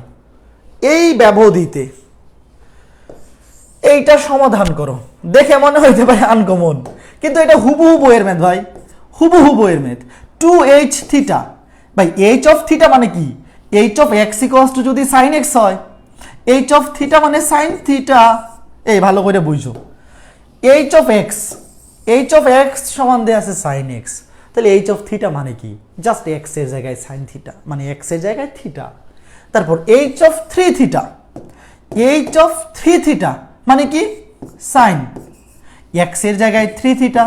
এই ব্যবধিতে এইটা সমাধান করো। দেখে মনে হইতে পারে আনকমন, কিন্তু এটা হুবহু বইয়ের ম্যাথ ভাই, হুবহু বইয়ের ম্যাথ। 2h থিটা ভাই, h অফ থিটা মানে কি? h of x equals two যদি sin x হয়, h অফ থিটা মানে sin থিটা। এই ভালো করে বুঝো, h অফ x সমান দেয়া আছে sin x, তাহলে h অফ থিটা মানে কি? জাস্ট x এর জায়গায় sin থিটা, মানে x এর জায়গায় থিটা। তারপর h of 3 theta, h of 3 theta মানে কি? sin x এর জায়গায় 3 থিটা।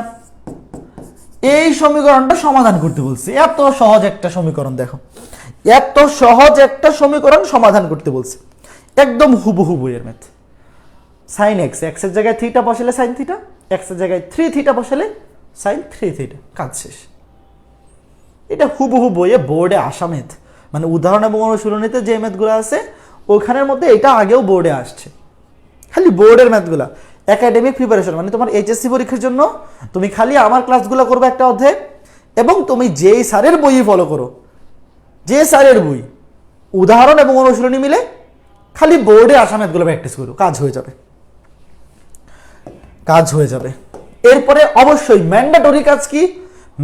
এই সমীকরণটা সমাধান করতে বলছে। এত সহজ একটা সমীকরণ, দেখো এত সহজ একটা সমীকরণ সমাধান করতে বলছে, একদম হুবহু বইয়ের ম্যাথ। sin x, x এর জায়গায় থিটা বসালে sin থিটা, এক্সের জায়গায় 3 থিটা বসালে সাইন 3 থিটা, কাজ শেষ। এটা হুবহু বইয়ে বোর্ডে আসা ম্যাথ, মানে উদাহরণ এবং অনুশীলনীতে যে ম্যাথগুলো আছে ওখানের মধ্যে এটা আগেও বোর্ডে আসছে, খালি বোর্ডের ম্যাথগুলা। একাডেমিক প্রিপারেশন মানে তোমার এইচএসসি পরীক্ষার জন্য তুমি খালি আমার ক্লাসগুলো করবে একটা অধ্যায়, এবং তুমি যেই স্যারের বই ফলো করো, যে স্যারের বই, উদাহরণ এবং অনুশীলনী মিলে খালি বোর্ডে আসা ম্যাথগুলো প্র্যাকটিস করো, কাজ হয়ে যাবে, কাজ হয়ে যাবে। এরপরে অবশ্যই ম্যান্ডেটরি কাজ কি?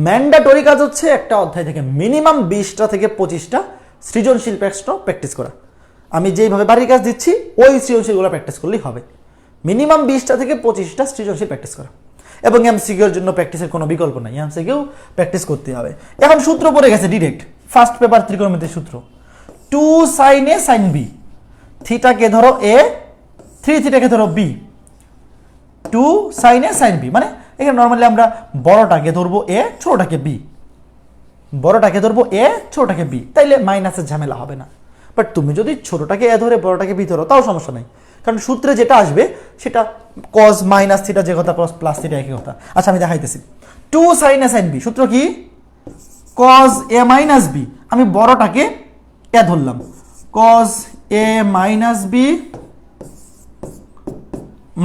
ম্যান্ডেটরি কাজ হচ্ছে একটা অধ্যায় থেকে মিনিমাম 20টা থেকে 25টা সৃজনশীল প্রশ্ন প্র্যাকটিস করা। আমি যেইভাবে বাড়ির কাজ দিচ্ছি ওই সৃজনশীলগুলো প্র্যাকটিস করলেই হবে। মিনিমাম 20টা থেকে 25টা সৃজনশীল প্র্যাকটিস করা, এবং এমসিকিউর জন্য প্র্যাকটিসের কোনো বিকল্প নাই, এমসিকিউ প্র্যাকটিস করতে হবে। এখন সূত্র পড়ে গেছে ডিরেক্ট, ফার্স্ট পেপার ত্রিকোণমিতির সূত্র, 2 sin a sin b, থিটাকে ধরো a, 3 থিটাকে ধরো b, 2 sin a sin b, মানে এখানে নর্মালি আমরা বড়টাকে ধরবো a, ছোটটাকে b, বড়টাকে ধরবো a, ছোটটাকে b, তাইলে মাইনাসের ঝামেলা হবে না। বাট তুমি যদি ছোটটাকে a ধরে বড়টাকে b ধরো তাও সমস্যা নাই, কারণ সূত্রে যেটা আসবে সেটা cos মাইনাস থিটা যে কথা প্লাস থিটা একই কথা। আচ্ছা আমি দেখাইতেছি, 2 sin a sin b সূত্র কি? cos a মাইনাস b, আমি বড়টাকে a ধরলাম, cos a minus b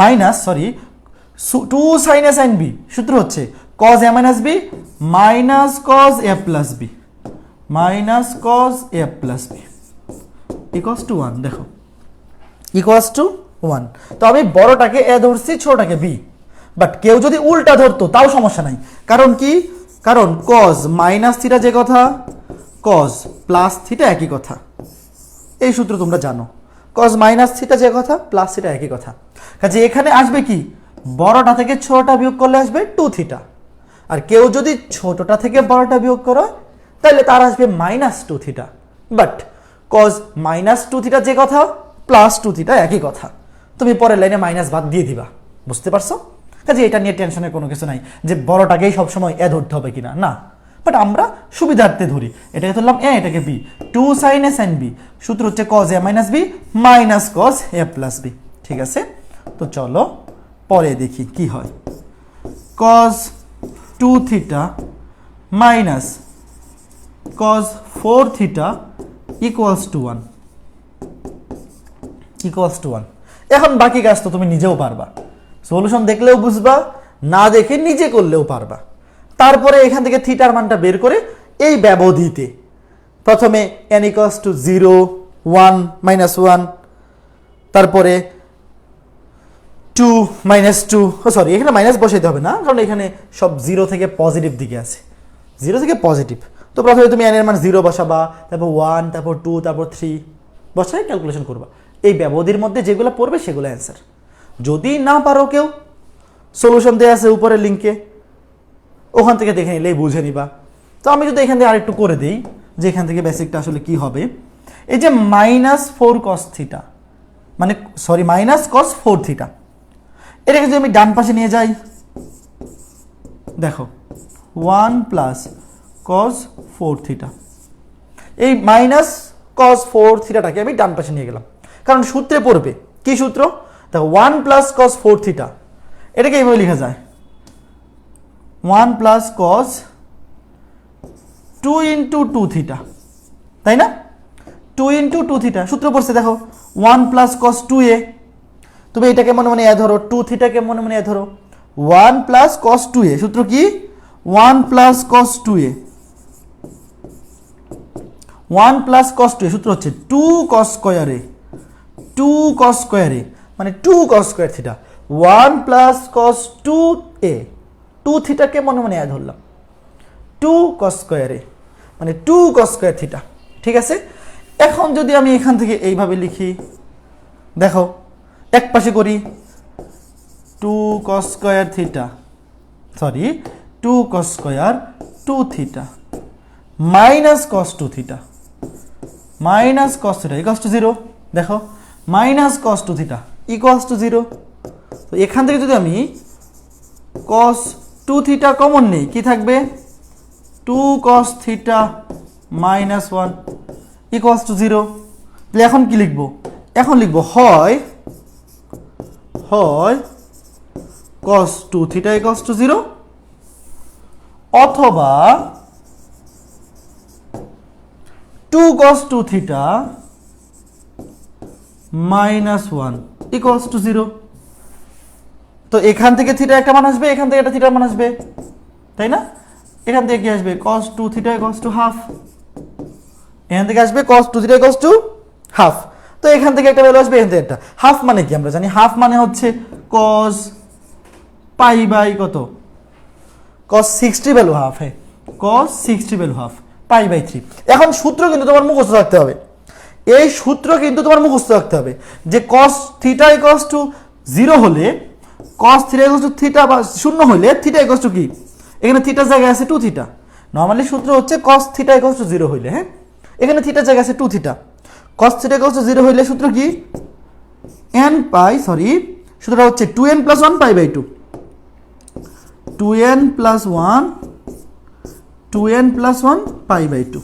minus 2 sin a sin b সূত্র হচ্ছে cos a minus b minus cos a plus b minus cos a plus b equals to 1। দেখো equals to 1। তো আমি বড়টাকে a ধরছি, ছোটটাকে b, but কেউ যদি উল্টা ধরতো তাও সমস্যা নাই। কারণ কি? কারণ cos মাইনাস থিটা যে কথা, cos প্লাস থিটা একই কথা, এই সূত্র তোমরা জানো। cos মাইনাস থিটা যে কথা, প্লাস থিটা একই কথা। কাজে এখানে আসবে কি? বড়টা থেকে ছোটটা বিয়োগ করলে আসবে 2 থিটা, আর কেউ যদি ছোটটা থেকে বড়টা বিয়োগ করো তাহলে তার আসবে minus 2 theta. But cos minus 2 theta যে কথা, প্লাস 2 থিটা একই কথা, তুমি পরের লাইনে মাইনাস বাদ দিয়ে দিবা। বুঝতে পারছো? কাজে এটা নিয়ে টেনশনের কোনো কিছু নাই যে বড়টাকেই সবসময় এ ধরতে হবে কিনা, না। বাট আমরা সুবিধার্থে ধরি, এটাকে ধরলাম এ, এটাকে B, 2 sin a sin b, সূত্র হচ্ছে cos a minus b minus cos a plus b। ঠিক আছে, তো চলো পরে দেখি কি হয়। cos 2 theta minus cos 4 theta equals to 1, equals to 1। এখন বাকি কাজ তো তুমি নিজেও পারবা, সলিউশন দেখলেও বুঝবা, না দেখে নিজে করলেও পারবা। তারপরে এখান থেকে থিটার মানটা বের করে এই ব্যবধিতে প্রথমে n ইকুয়ালস টু 0, 1, -1, তারপরে 2, -2, সরি এখানে মাইনাস বসাইতে হবে না, কারণ এখানে সব 0 থেকে পজিটিভ দিকে আছে, 0 থেকে পজিটিভ। তো প্রথমে তুমি n এর মান 0 বসাবা, তারপর 1, তারপর 2, তারপর 3 বসাই ক্যালকুলেশন করবা। এই ব্যবধির মধ্যে যেগুলো পড়বে সেগুলো অ্যান্সার। যদি না পারো কেউ, সলিউশন দেওয়া আছে উপরের লিঙ্কে, ওখান থেকে দেখে নিলেই বুঝে নিবা। তো আমি যদি এখান থেকে আরেকটু করে দিই যে এখান থেকে বেসিকটা আসলে কি হবে। এই যে -4 cos থিটা, মানে সরি -cos 4 থিটা, এটাকে যদি আমি ডান পাশে নিয়ে যাই, দেখো 1 প্লাস cos 4 থিটা, এই -cos 4 থিটাটাকে আমি ডান পাশে নিয়ে গেলাম, কারণ সূত্রে পড়বে কি সূত্র? দেখো 1 প্লাস cos 4 থিটা, এটাকে এইভাবে লেখা যায় 1 প্লাস cos 2 ইন্টু 2 থিটা, তাই না? 2 ইন্টু 2 থিটা সূত্র পড়ছে, দেখো 1 প্লাস cos 2a, তুমি এটাকে মনে মনে এ ধরো, 2 থিটাকে মনে মনে এ ধরো, 1 প্লাস cos 2a, সূত্র কি? 1 plus cos 2a, 1 plus cos 2a, সূত্র হচ্ছে 2 cos square a, 2 cos square a, মানে 2 cos square theta, 1 plus cos 2a, 2 থিটাকে মনে মনে এ ধরলাম, 2 cos স্কয়ার a, মানে 2 cos স্কয়ার থিটা। ঠিক আছে, এখন যদি আমি এখান থেকে এইভাবে লিখি, দেখো এক পাশে করি, 2 cos square theta, sorry 2 cos square 2 theta minus cos 2 theta, minus cos theta equals two 0। দেখো minus cos 2 theta equals two 0। তো এখান থেকে যদি আমি cos 2 থিটা কমন নেই, কি থাকবে? 2 cos theta minus 1 equals to 0। তাহলে এখন কি লিখবো? এখন লিখবো হয় cos 2 থিটা ইকুয়ালস টু 0, অথবা 2 cos 2 theta minus 1 equals to 0। তো এখান থেকে থিটা একটা মান আসবে, এখান থেকে একটা থিটার মান আসবে, তাই না? এখান থেকে কি আসবে? cos 2 theta equals to half. এখান থেকে আসবে cos 2 theta equals to half. তো এখান থেকে একটা ভ্যালু আসবে, এখান থেকে একটা। হাফ মানে কি আমরা জানি? হাফ মানে হচ্ছে cos পাই বাই কত? cos 60 value half. হ্যাঁ, cos 60 value half pi by 3। এখন সূত্র কিন্তু তোমার মুখস্থ রাখতে হবে, এই সূত্র কিন্তু তোমার মুখস্থ রাখতে হবে যে cos থিটা ইকুয়ালস টু 0 হলে, cos theta equals two theta বা 0 হলে থিটা ইকুয়ালস টু কি? এখানে থিটার জায়গায় আছে 2 থিটা। নরমালি সূত্র হচ্ছে cos থিটা ইকুয়ালস টু 0 হইলে, হ্যাঁ, এখানে থিটার জায়গায় আছে 2 theta. cos theta equals two 0 হইলে সূত্র কি? সূত্রটা হচ্ছে 2n + 1 pi by 2, 2n + 1 pi by 2।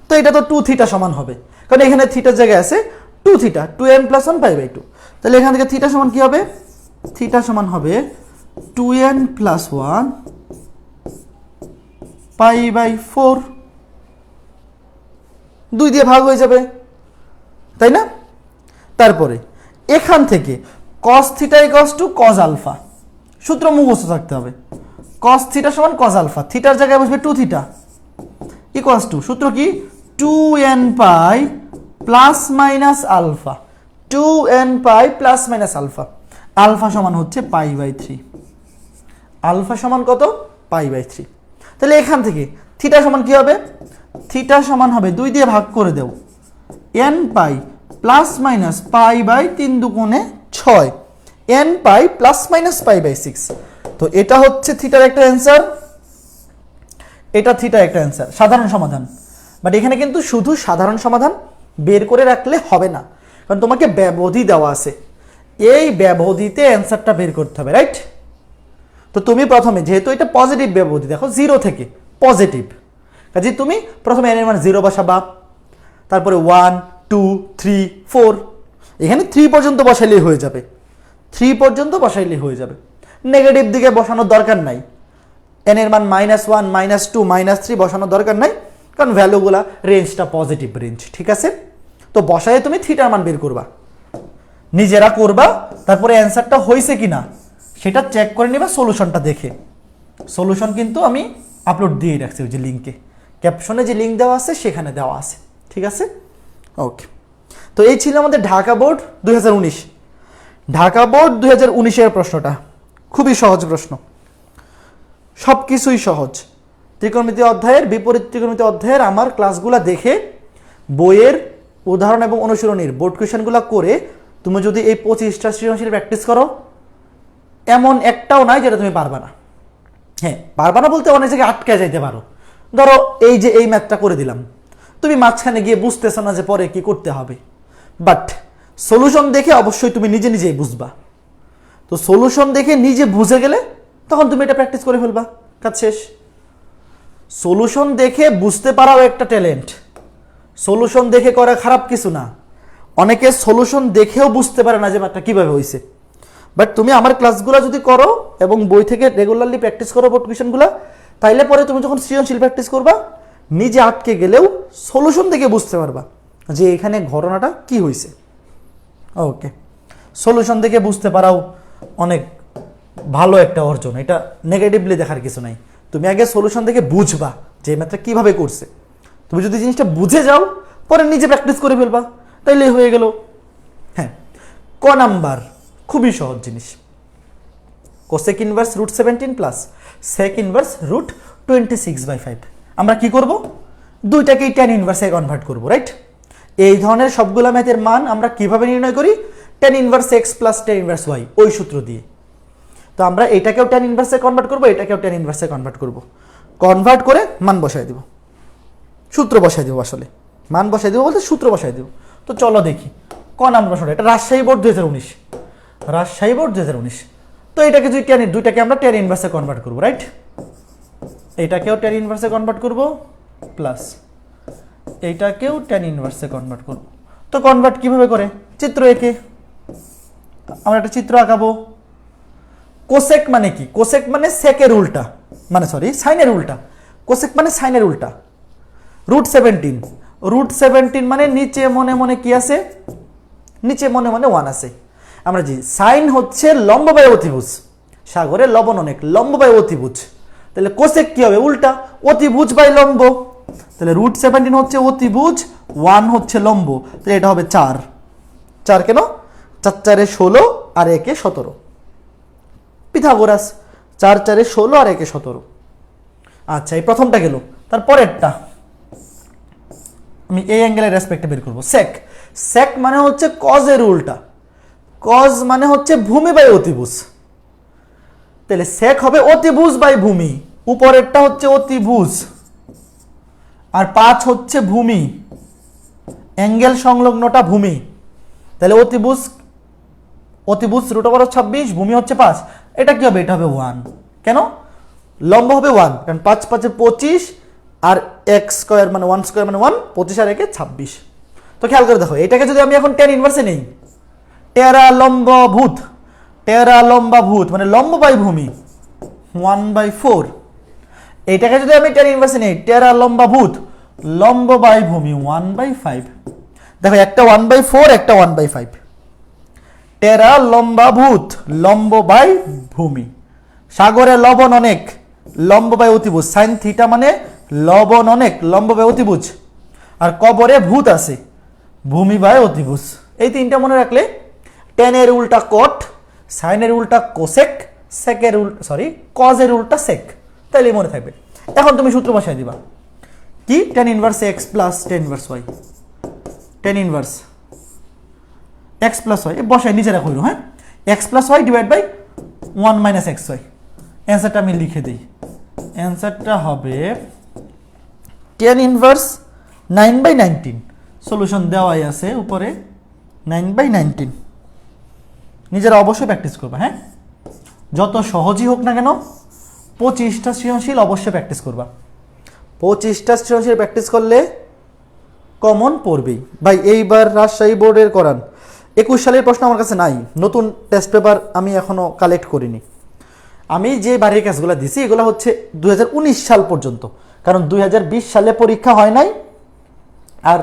তো এটা তো 2 থিটা সমান হবে, কারণ এখানে থিটার জায়গায় আছে 2 থিটা, 2n + 1 পাই বাই 2। তাহলে এখান থেকে থিটা সমান কি হবে? থিটা সমান হবে 2n + 1 পাই বাই 4, 2 দিয়ে ভাগ হয়ে যাবে, তাই না? তারপরে এখান থেকে cos theta equals to cos alpha, সূত্র মুখস্থ থাকতে হবে। cos থিটা সমান cos আলফা, থিটার জায়গায় বসবে 2 থিটা ইকুয়ালস টু, সূত্র কি? 2n pi plus minus alpha, 2n pi plus minus alpha. Alpha সমান হচ্ছে পাই বাই 3, আলফা সমান কত? Pi by 3। তাহলে এখান থেকে থিটা সমান কি হবে? থিটা সমান হবে 2 দিয়ে ভাগ করে দেও, n pi plus minus pi by 3 দুগুণে 6, n pi plus minus pi by 6। তো এটা হচ্ছে থিটার একটা অ্যান্সার, এটা থিটার একটা অ্যান্সার, সাধারণ সমাধান। বাট এখানে কিন্তু শুধু সাধারণ সমাধান বের করে রাখলে হবে না, কারণ তোমাকে ব্যবধি দেওয়া আছে, এই ব্যবধিতে অ্যান্সারটা বের করতে হবে, রাইট? তো তুমি প্রথমে, যেহেতু এটা পজিটিভ ব্যবধি, দেখো 0 থেকে পজিটিভ, কাজে তুমি প্রথমে n এর মান 0 বসাবা, তারপরে 1 2 3 4, এখানে 3 পর্যন্ত বসাইলেই হয়ে যাবে, 3 পর্যন্ত বসাইলেই হয়ে যাবে। নেগেটিভ দিকে বসানোর দরকার নাই, n এর মান -1 -2 -3 বসানোর দরকার নাই, কারণ ভ্যালুগুলা রেঞ্জটা পজিটিভ রেঞ্জ, ঠিক আছে? তো বসায় তুমি থিটার মান বের করবা, নিজেরা করবা, তারপরে অ্যান্সারটা হয়েছে কিনা সেটা চেক করে নিবা সলিউশনটা দেখে। সলিউশন কিন্তু আমি আপলোড দিয়ে রাখছি ওই যে লিঙ্কে, ক্যাপশনে যে লিঙ্ক দেওয়া আছে সেখানে দেওয়া আছে, ঠিক আছে? ওকে, তো এই ছিল আমাদের ঢাকা বোর্ড 2019। ঢাকা বোর্ড 2019-এর প্রশ্নটা খুবই সহজ প্রশ্ন, সব কিছুই সহজ। ত্রিকোণমিতি অধ্যায়ের, বিপরীত ত্রিকোণমিতি অধ্যায়ের আমার ক্লাসগুলো দেখে বইয়ের উদাহরণ এবং অনুশীলনীর বোর্ড কোয়েশনগুলো করে তুমি যদি এই 25টা সৃজনশীল প্র্যাকটিস করো, এমন একটাও নাই যেটা তুমি পারবা না। হ্যাঁ, পারবা না বলতে অনেক জায়গায় আটকে যাইতে পারো। ধরো এই যে এই ম্যাথটা করে দিলাম, তুমি মাঝখানে গিয়ে বুঝতেছো না যে পরে কি করতে হবে, বাট সলিউশন দেখে অবশ্যই তুমি নিজে নিজেই বুঝবা। তো সলিউশন দেখে নিজে বুঝে গেলে তখন তুমি এটা প্র্যাকটিস করে ফেলবা, কাজ শেষ। সলিউশন দেখে বুঝতে পারাও একটা ট্যালেন্ট, সলিউশন দেখে করা খারাপ কিছু না। অনেকে সলিউশন দেখেও বুঝতে পারে না যে ম্যাথটা কীভাবে হয়েছে, বাট তুমি আমার ক্লাসগুলো যদি করো এবং বই থেকে রেগুলারলি প্র্যাকটিস করো বোর্ড কোয়েশনগুলো, তাইলে পরে তুমি যখন সৃজনশীল প্র্যাকটিস করবা, নিজে আটকে গেলেও সলিউশন দেখে বুঝতে পারবা যে এখানে ঘটনাটা কি হয়েছে। ওকে, সলিউশন দেখে বুঝতে পারাও অনেক ভালো একটা অর্জন, এটা নেগেটিভলি দেখার কিছু নাই। তুমি আগে সলিউশন দেখে বুঝবা যে ম্যাথটা কীভাবে করছে, তুমি যদি জিনিসটা বুঝে যাও পরে নিজে প্র্যাকটিস করে ফেলবা, তাইলে হয়ে গেল। হ্যাঁ, ক নাম্বার খুবই সহজ জিনিস, cosec inverse √17 plus sec inverse √26/5। আমরা কি করব? দুইটাকেই ট্যান ইনভার্সে কনভার্ট করব, রাইট? এই ধরনের সবগুলা ম্যাথের মান আমরা কিভাবে নির্ণয় করি? Tan inverse x plus tan inverse y, ওই সূত্র দিয়ে। তো আমরা এটাকেও ট্যান ইনভার্সে কনভার্ট করব, এটাকেও ট্যান ইনভার্সে কনভার্ট করব, কনভার্ট করে মান বসাই দেব, সূত্র বসাই দেব, আসলে মান বসাই দেব বলতে সূত্র বসাই দেব। তো চলো দেখি ক নাম্বার প্রশ্ন, এটা রাজশাহী বোর্ড 2019, রাজশাহী বোর্ড 2019। তো এটাকে যদি দুইটাকে আমরা ট্যান ইনভার্সে কনভার্ট করব, রাইট? এটাকেও ট্যান ইনভার্সে কনভার্ট করব প্লাস এইটাকেও ট্যান ইনভার্সে কনভার্ট করব। তো কনভার্ট কিভাবে করে? চিত্র এঁকে আমরা একটা চিত্র আঁকাবো, কোসেক মানে কি? কোসেক মানে সেকের উল্টা, মানে সরি সাইনের উল্টা। কোসেক মানে সাইনের উল্টা। √17, √17 মানে নিচে মনে মনে কি আছে? নিচে মনে মনে 1 আছে। আমরা জি সাইন হচ্ছে লম্ব বাই অতিভুজ, সাগরে লবণ অনেক, লম্ব বাই অতিভুজ। তাহলে কোসেক কি হবে? উল্টা, অতিভুজ বাই লম্ব। তাহলে √17 হচ্ছে অতিভুজ, 1 হচ্ছে লম্ব, তাহলে এটা হবে 4। 4 কেন? 4 4 16 আর 1 17, পিথাগোরাস। 4 4 16 আর 1 17। আচ্ছা, এই প্রথমটা গেল। তারপরেরটা আমি এই অ্যাঙ্গেলের রেসপেক্টে বের করব। সেক, সেক মানে হচ্ছে কজের উল্টা, কজ মানে হচ্ছে ভূমি বাই অতিভুজ। তাহলে সেক হবে অতিভুজ বাই ভূমি, উপরেরটা হচ্ছে অতিভুজ আর 5 হচ্ছে ভূমি, অ্যাঙ্গেল সংলগ্নটা ভূমি। তাহলে অতিভুজ, অতিভুজ √26, ভূমি হচ্ছে 5। এটা কি হবে? এটা হবে 1। কেন? লম্ব হবে 1, কারণ 5 5 25 আর x স্কয়ার মানে 1 স্কয়ার মানে 1, 25 আর 1 26। তো খেয়াল করে দেখো, এটাকে যদি আমি এখন tan ইনভার্সে নেই, টেরা লম্ব ভূত, টেরা লম্বা ভূত মানে লম্ব বাই ভূমি 1/4। এইটাকে যদি আমি tan ইনভার্সে নেই, টেরা লম্বা ভূত লম্ব বাই ভূমি 1/5। দেখো, একটা 1/4, একটা 1/5। টেরা লম্বা ভূত লম্ব বাই ভূমি, সাগরে লবণ অনেক, লম্ব বাই অতিভুজ। সাইন থিটা মানে লবণ অনেক, লম্ব বাই অতিভুজ। আর কবরে ভূত আছে, ভূমি বাই অতিভুজ। এই তিনটা মনে রাখলে টেনের উল্টা কট, সাইনের উল্টা কোসেক, সেকের উল্টা সরি কজের উল্টা সেক, তাইলে মনে থাকবে। এখন তুমি সূত্র বসায় দিবা কি? tan inverse x plus tan inverse y, tan inverse x plus y বসায় নিচে রাখো। হ্যাঁ, x plus y divide by 1 minus xy। অ্যান্সারটা আমি লিখে দিই। অ্যান্সারটা হবে tan ইনভার্স 9/19। সলিউশন দেওয়াই আছে উপরে, 9/19। নিজেরা অবশ্যই প্র্যাকটিস করবা। হ্যাঁ, যত সহজই হোক না কেন 25টা সৃজনশীল অবশ্যই প্র্যাকটিস করবা। 25টা সৃজনশীল প্র্যাকটিস করলে কমন পড়বেই ভাই। এইবার রাজশাহী বোর্ডের করান 21 সালের প্রশ্ন আমার কাছে নাই, নতুন টেস্ট পেপার আমি এখনো কালেক্ট করিনি। আমি যে বাড়ির কাজগুলো দিছি এগুলো হচ্ছে 2019 সাল পর্যন্ত, কারণ 2020 সালে পরীক্ষা হয় নাই আর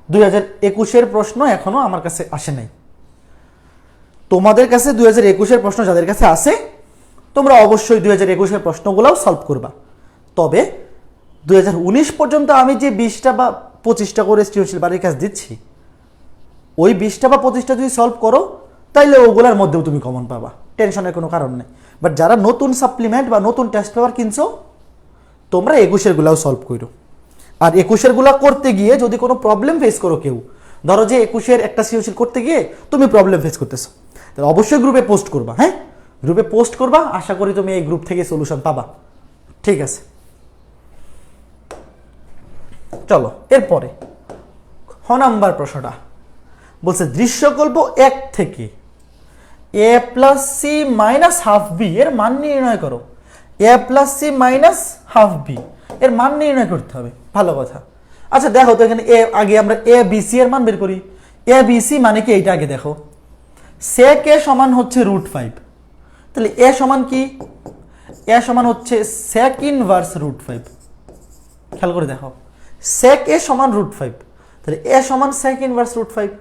2021-এর প্রশ্ন এখনো আমার কাছে আসে নাই। তোমাদের কাছে 2021-এর প্রশ্ন যাদের কাছে আছে, তোমরা অবশ্যই 2021-এর প্রশ্নগুলোও সলভ করবা। তবে 2019 পর্যন্ত আমি যে 20টা বা 25টা করে সৃজনশীল বাড়ির কাজ দিচ্ছি, ওই 20টা বা 25টা যদি সলভ করো তাইলে ওগুলোর মধ্যেও তুমি কমন পাবা, টেনশনের কোনো কারণ নেই। বাট যারা নতুন সাপ্লিমেন্ট বা নতুন টেস্ট পেপার কিনছো, তোমরা 21-এর গুলাও সলভ করো। আর 21-এর গুলা করতে গিয়ে যদি কোনো প্রবলেম ফেস করো, কেউ ধরো যে 21-এর একটা সৃজনশীল করতে গিয়ে তুমি প্রবলেম ফেস করতেছো, তাহলে অবশ্যই গ্রুপে পোস্ট করবা। হ্যাঁ, গ্রুপে পোস্ট করবা, আশা করি তুমি এই গ্রুপ থেকে সলিউশন পাবা। ঠিক আছে, চলো এরপরে খ নাম্বার প্রশ্নটা বলছে দৃশ্যকল্প 1 থেকে a plus C minus half B এর মান নির্ণয় করো। a plus C minus half B এর মান নির্ণয় করতে হবে। ভালো কথা। আচ্ছা দেখো তো, এখানে আগে আমরা এ বি সি এর মান বের করি। এ বি সি মানে কি? এইটা আগে দেখো। sec a সমান হচ্ছে √5, তাহলে এ সমান কি? এ সমান হচ্ছে sec ইনভার্স √5। খেয়াল করে দেখো, sec a সমান √5, তাহলে এ সমান sec ইনভার্স √5।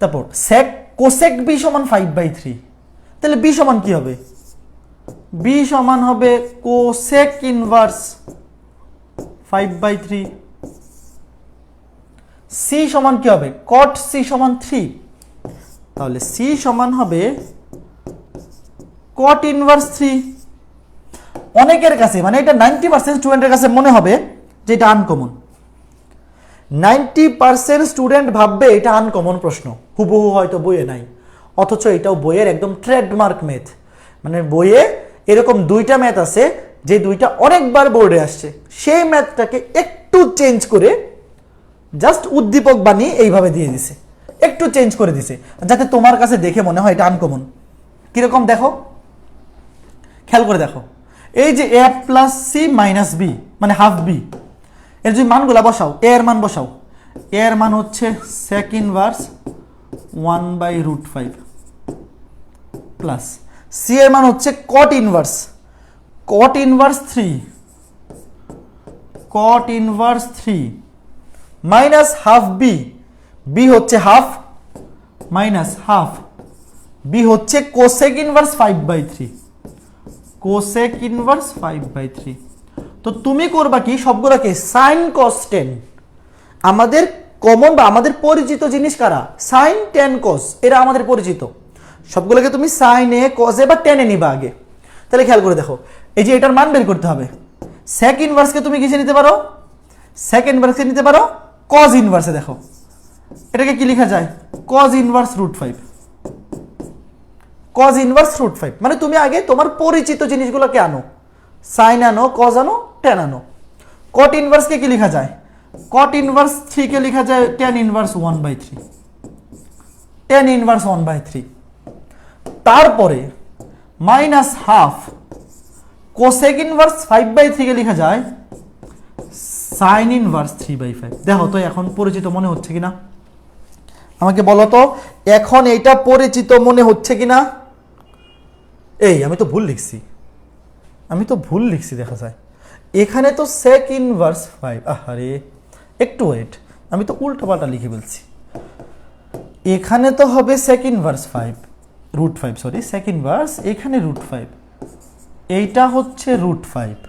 তারপর sec cosec b সমান 5/3, তাহলে b সমান কি হবে? b সমান হবে cosec ইনভার্স 5/3। c সমান কি হবে? cot c সমান 3, তাহলে c সমান হবে cot ইনভার্স 3। অনেকের কাছে মানে এটা 90% স্টুডেন্টের কাছে মনে হবে যে এটা আনকমন। 90% স্টুডেন্ট ভাববে এটা আনকমন প্রশ্ন, হুবহু হয়তো বইয়ে নাই, অথচ এটাও বইয়ের একদম ট্রেডমার্ক ম্যাথ। মানে বইয়ে এরকম 2টা ম্যাথ আছে যে 2টা অনেকবার বোর্ডে আসছে, সেই ম্যাথটাকে একটু চেঞ্জ করে জাস্ট উদ্দীপক বানিয়ে এইভাবে দিয়ে দিছে, একটু চেঞ্জ করে দিছে যাতে তোমার কাছে দেখে মনে হয় এটা আনকমন। কিরকম দেখো, খেয়াল করে দেখো। এই যে a plus C minus B মানে হাফ বি, এর যদি মানগুলা বসাও, এ এর মান বসাও। এ এর মান হচ্ছে sec ইনভার্স 1/√5 প্লাস সি এর মান হচ্ছে cot inverse 3 minus half B, B হচ্ছে হাফ মাইনাস হাফ, বি হচ্ছে কোসেক ইনভার্স 5/3, কোসেক ইনভার্স 5/3। তো তুমি করবা কি, সবগুলোকে সাইন কস টেন, আমাদের কমন বা আমাদের পরিচিত জিনিস কারা, সাইন টেন কস, এরা আমাদের পরিচিত, সবগুলোকে তুমি সাইনে কসে বা টেনে নিবা আগে। তাহলে খেয়াল করে দেখো, এই যে এটার মান বের করতে হবে, সেক ইনভার্সকে তুমি কিসে নিতে পারো, সেক ইনভার্সকে নিতে পারো কজ ইনভার্সে। দেখো এটাকে কি লেখা যায়, কজ ইনভার্স √5, কজ ইনভার্স √5, মানে তুমি আগে তোমার পরিচিত জিনিসগুলোকে আনো, সাইন আনো, কজ আনো, টেন আনো। কট ইনভার্সকে কি লেখা যায়, কট ইনভার্স 3 কে লেখা যায় টেন ইনভার্স 1/3, টেন ইনভার্স 1/3। তারপরে মাইনাস হাফ কোসেক ইনভার্স 5/3 কে লেখা যায় সাইন ইনভার্স 3/5। দেখো তো এখন পরিচিত মনে হচ্ছে কিনা, আমাকে বলো তো এখন এইটা পরিচিত মনে হচ্ছে কিনা। এই আমি তো ভুল লিখছি, দেখা যায় এখানে তো সেক ইনভার্স 5, আরে একটু ওয়েট, আমি তো উল্টাপাল্টা লিখে ফেলছি। এখানে তো হবে sec inverse 5 √5, sorry sec inverse, এখানে √5, এইটা হচ্ছে √5,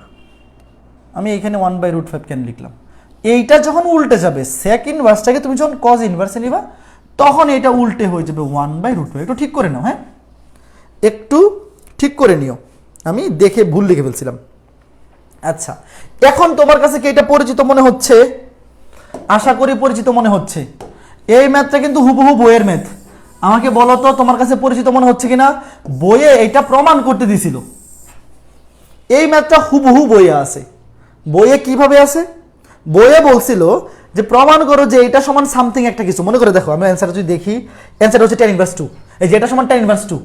আমি এখানে 1/√5 কেন লিখলাম। এইটা যখন উল্টে যাবে, সেক ইনভার্সটাকে তুমি যখন কজ ইনভার্সে নিবা তখন এটা উল্টে হয়ে যাবে 1/√5। একটু ঠিক করে নাও, হ্যাঁ একটু ঠিক করে নিও, আমি দেখে ভুল লিখে ফেলছিলাম। আচ্ছা এখন তোমার কাছে কি এটা পরিচিত মনে হচ্ছে, আশা করি পরিচিত মনে হচ্ছে। এই ম্যাথটা কিন্তু হুবহু বইয়ের ম্যাথ, আমাকে বলো তো তোমার কাছে পরিচিত মনে হচ্ছে কিনা। বইয়ে এটা প্রমাণ করতে দিছিল, এই ম্যাথটা হুবহু বইয়ে আছে। বইয়ে কিভাবে আছে, বইয়ে বলছিল যে প্রমাণ করো যে এটা সমান সামথিং একটা কিছু। মনে করে দেখো, আমরা অ্যান্সার যদি দেখি, অ্যান্সার হচ্ছে tan ইনভার্স 2, এই যে এটা সমান tan ইনভার্স 2।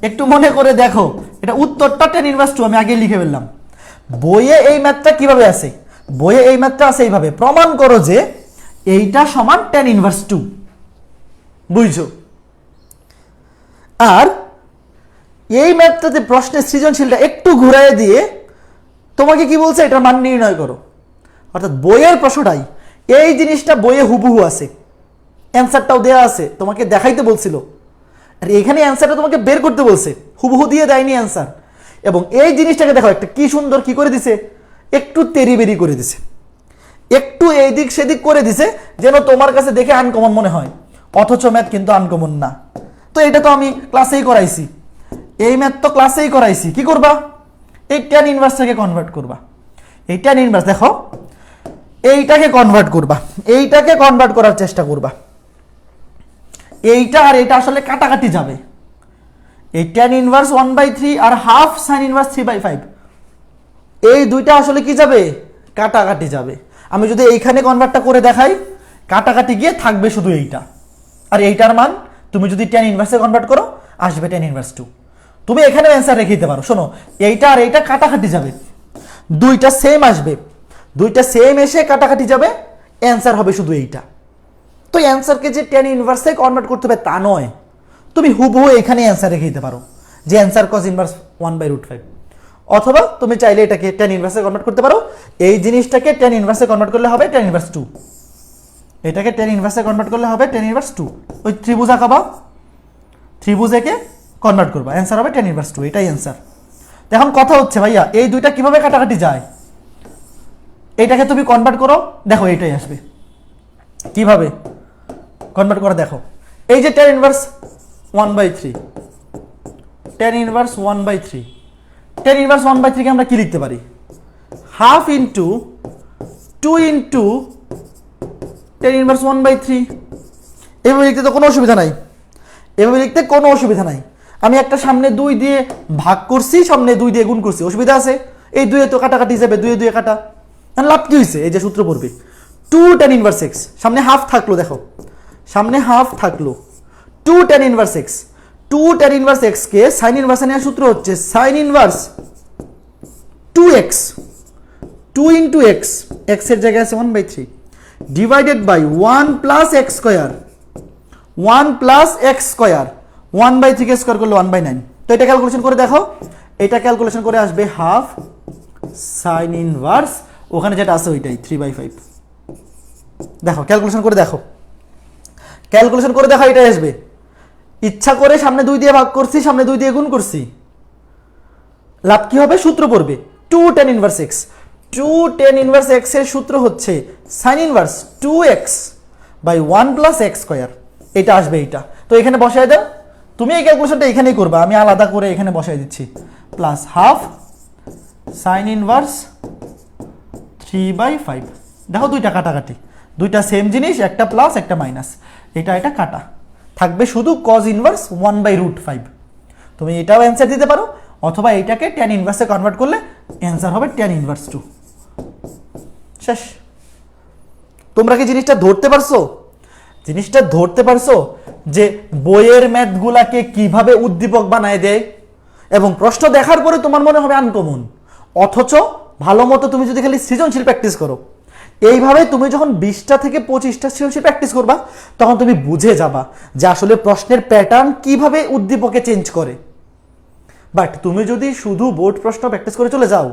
একটু মনে করে দেখো, এটা উত্তরটা tan ইনভার্স 2, আমি আগে লিখে ফেললাম। বইয়ে এই ম্যাথটা কিভাবে আছে, বইয়ে এই ম্যাথটা আছে এইভাবে, প্রমাণ করো যে এইটা সমান tan ইনভার্স 2, বুঝছো। আর এই ম্যাথটাতে প্রশ্নের সৃজনশীলটা একটু ঘুরাই দিয়ে তোমাকে কি বলছে, এটার মান নির্ণয় করো। অর্থাৎ বইয়ের প্রশ্নটাই এই জিনিসটা বইয়ে হুবহু আছে, অ্যান্সারটাও দেওয়া আছে, তোমাকে দেখাইতে বলছিল, আর এখানে অ্যান্সারটা তোমাকে বের করতে বলছে, হুবহু দিয়ে দেয়নি অ্যান্সার। এবং এই জিনিসটাকে দেখো একটা কি সুন্দর কি করে দিছে, একটু তেরি-বেরি করে দিছে, একটু এই দিক সেদিক করে দিছে, যেন তোমার কাছে দেখে আনকমন মনে হয়, অথচ ম্যাথ কিন্তু আনকমন না। তো এটা তো আমি ক্লাসেই করাইছি, এই ম্যাথ তো ক্লাসেই করাইছি। কি করবা, এই tan ইনভার্সটাকে কনভার্ট করবা, এই tan ইনভার্স দেখো এইটাকে কনভার্ট করবা, এইটাকে কনভার্ট করার চেষ্টা করবা। এইটা আর এটা আসলে কাটাকাটি যাবে, এই tan ইনভার্স 1/3 আর হাফ সাইন ইনভার্স 3/5, এই দুইটা আসলে কি যাবে, কাটাকাটি যাবে। আমি যদি এইখানে কনভার্টটা করে দেখাই, কাটাকাটি গিয়ে থাকবে শুধু এইটা, আর এইটার মান তুমি যদি tan ইনভার্সে কনভার্ট করো আসবে tan ইনভার্স 2। তুমি এখানে অ্যান্সার রেখে দিতে পারো। শোনো, এইটা আর এইটা কাটাকাটি যাবে, দুইটা সেম আসবে, দুইটা সেম এসে কাটাকাটি যাবে, অ্যান্সার হবে শুধু এইটা। তো অ্যান্সারকে যে tan ইনভার্সে কনভার্ট করতে হবে তা নয়, তুমি হুবহু এখানে অ্যান্সার রেখে দিতে পারো যে অ্যান্সার cos ইনভার্স 1/√5। অথবা তুমি চাইলে এটাকে tan ইনভার্সে কনভার্ট করতে পারো, এই জিনিসটাকে tan ইনভার্সে কনভার্ট করলে হবে tan ইনভার্স 2, এটাকে tan ইনভার্সে কনভার্ট করলে হবে tan ইনভার্স 2। ওই ত্রিভুজ আঁকাবা, ত্রিভুজেকে কনভার্ট করবা, অ্যান্সার হবে tan ইনভার্স 2, এটাই অ্যান্সার। এখন কথা হচ্ছে ভাইয়া এই দুইটা কিভাবে কাটাকাটি যায়, এইটাকে তুমি কনভার্ট করো, দেখো এইটাই আসবে। কিভাবে কনভার্ট করে দেখো, এই যে tan inverse 1/3, tan inverse 1/3, tan inverse 1/3 কে আমরা কি লিখতে পারি, half into 2 into tan inverse 1/3। এভাবে লিখতে তো কোনো অসুবিধা নাই, এভাবে লিখতে কোনো অসুবিধা নাই। আমি একটা সামনে 2 দিয়ে ভাগ করছি, সামনে 2 দিয়ে গুণ করছি, অসুবিধা আছে? এই 2 এ তো কাটাকাটি যাবে, 2 এ 2 কাটা, লাভ কি হয়েছে, এই যে সূত্র পড়বে 2 tan ইনভার্স x, সামনে হাফ থাকলো, দেখো সামনে হাফ থাকলো, 2 tan inverse x, 2 tan inverse x কে সাইন ইনভার্সে নেওয়ার সূত্র হচ্ছে sine inverse 2x, 2 into x, x এর জায়গায় আছে 1/3, divided by 1 plus x square, 1 plus x square, 1/3 কে স্কোয়ার করলে 1/9, তো এটা ক্যালকুলেশন করে দেখো, এটা ক্যালকুলেশন করে আসবে হাফ সাইন ইনভার্স, ওখানে যেটা আছে ওইটাই 3/5। দেখো ক্যালকুলেশন করে দেখো, ক্যালকুলেশন করে দেখো, এটাই আসবে। ইচ্ছা করে সামনে 2 দিয়ে ভাগ করছি, সামনে 2 দিয়ে গুণ করছি, লাভ কি হবে? সূত্র পড়বে 2 tan inverse x। 2 tan inverse x এর সূত্র হচ্ছে sin inverse 2x by 1 plus x square, এটা আসবে এইটা। তো এখানে বসায় দাও, তুমি এই ক্যালকুলেশনটা এখানেই করবা, আমি আলাদা করে এখানে বসাই দিচ্ছি, প্লাস হাফ সাইন ইনভার্স 3/5। দেখো দুইটা কাটাকাটি, দুইটা সেম জিনিস, একটা প্লাস একটা মাইনাস, এটা কাটা, থাকবে শুধু cos ইনভার্স 1/√5। তুমি এটাও অ্যান্সার দিতে পারো, অথবা এটাকে tan ইনভার্সে কনভার্ট করলে অ্যান্সার হবে tan ইনভার্স 2। শেষ। তোমরা কি জিনিসটা ধরতে পারছো? জিনিসটা ধরতে পারছো যে বইয়ের ম্যাথগুলাকে কিভাবে উদ্দীপক বানায় দেয়, এবং প্রশ্ন দেখার পরে তোমার মনে হবে আনকমন, অথচ ভালো মতো তুমি যদি খালি সৃজনশীল প্র্যাকটিস করো, এইভাবে তুমি যখন 20টা থেকে 25টা সৃজনশীল প্র্যাকটিস করবা, তখন তুমি বুঝে যাবা যে আসলে প্রশ্নের প্যাটার্ন কিভাবে উদ্দীপকে চেঞ্জ করে। বাট তুমি যদি শুধু বোর্ড প্রশ্ন প্র্যাকটিস করে চলে যাও,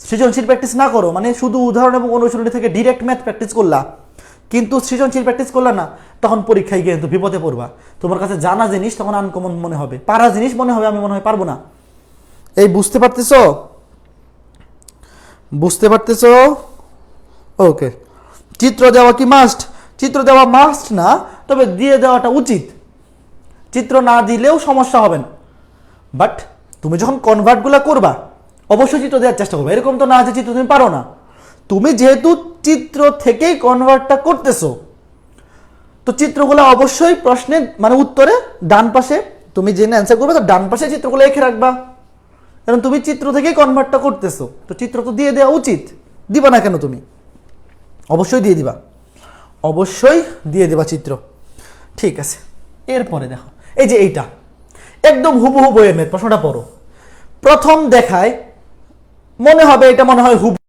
সৃজনশীল প্র্যাকটিস না করো, মানে শুধু উদাহরণ এবং অনুশীলনী থেকে ডিরেক্ট ম্যাথ প্র্যাকটিস করলা, কিন্তু সৃজনশীল প্র্যাকটিস করলা না, তখন পরীক্ষায় গিয়ে কিন্তু বিপদে পড়বা। তোমার কাছে জানা জিনিস তখন আনকমন মনে হবে, পারা জিনিস মনে হবে আমি মনে হয় পারবো না। এই বুঝতে পারতেছো? বুঝতে পারতেছো? ওকে। চিত্র দেওয়া কি মাস্ট? চিত্র দেওয়া মাস্ট না, তবে দিয়ে দেওয়াটা উচিত। চিত্র না দিলেও সমস্যা হবে না, বাট তুমি যখন কনভার্টগুলো করবা অবশ্যই চিত্র দেওয়ার চেষ্টা করবে। এরকম তো না যে চিত্র তুমি পারো না, তুমি যেহেতু চিত্র থেকেই কনভার্টটা করতেছো, তো চিত্রগুলো অবশ্যই প্রশ্নে মানে উত্তরে ডান পাশে, তুমি জেনে অ্যান্সার করবে তো ডান পাশে চিত্রগুলো লিখে রাখবা, কারণ তুমি চিত্র থেকেই কনভার্টটা করতেছো, তো চিত্র তো দিয়ে দেওয়া উচিত। দিবা না কেন? তুমি অবশ্যই দিয়ে দিবা, অবশ্যই দিয়ে দেবা চিত্র। ঠিক আছে, এরপরে দেখো, এই যে এইটা একদম হুবহু বইয়ের ম্যাথ, প্রশ্নটা পড়ো। প্রথম দেখায় মনে হবে এটা মনে হয় হুবহু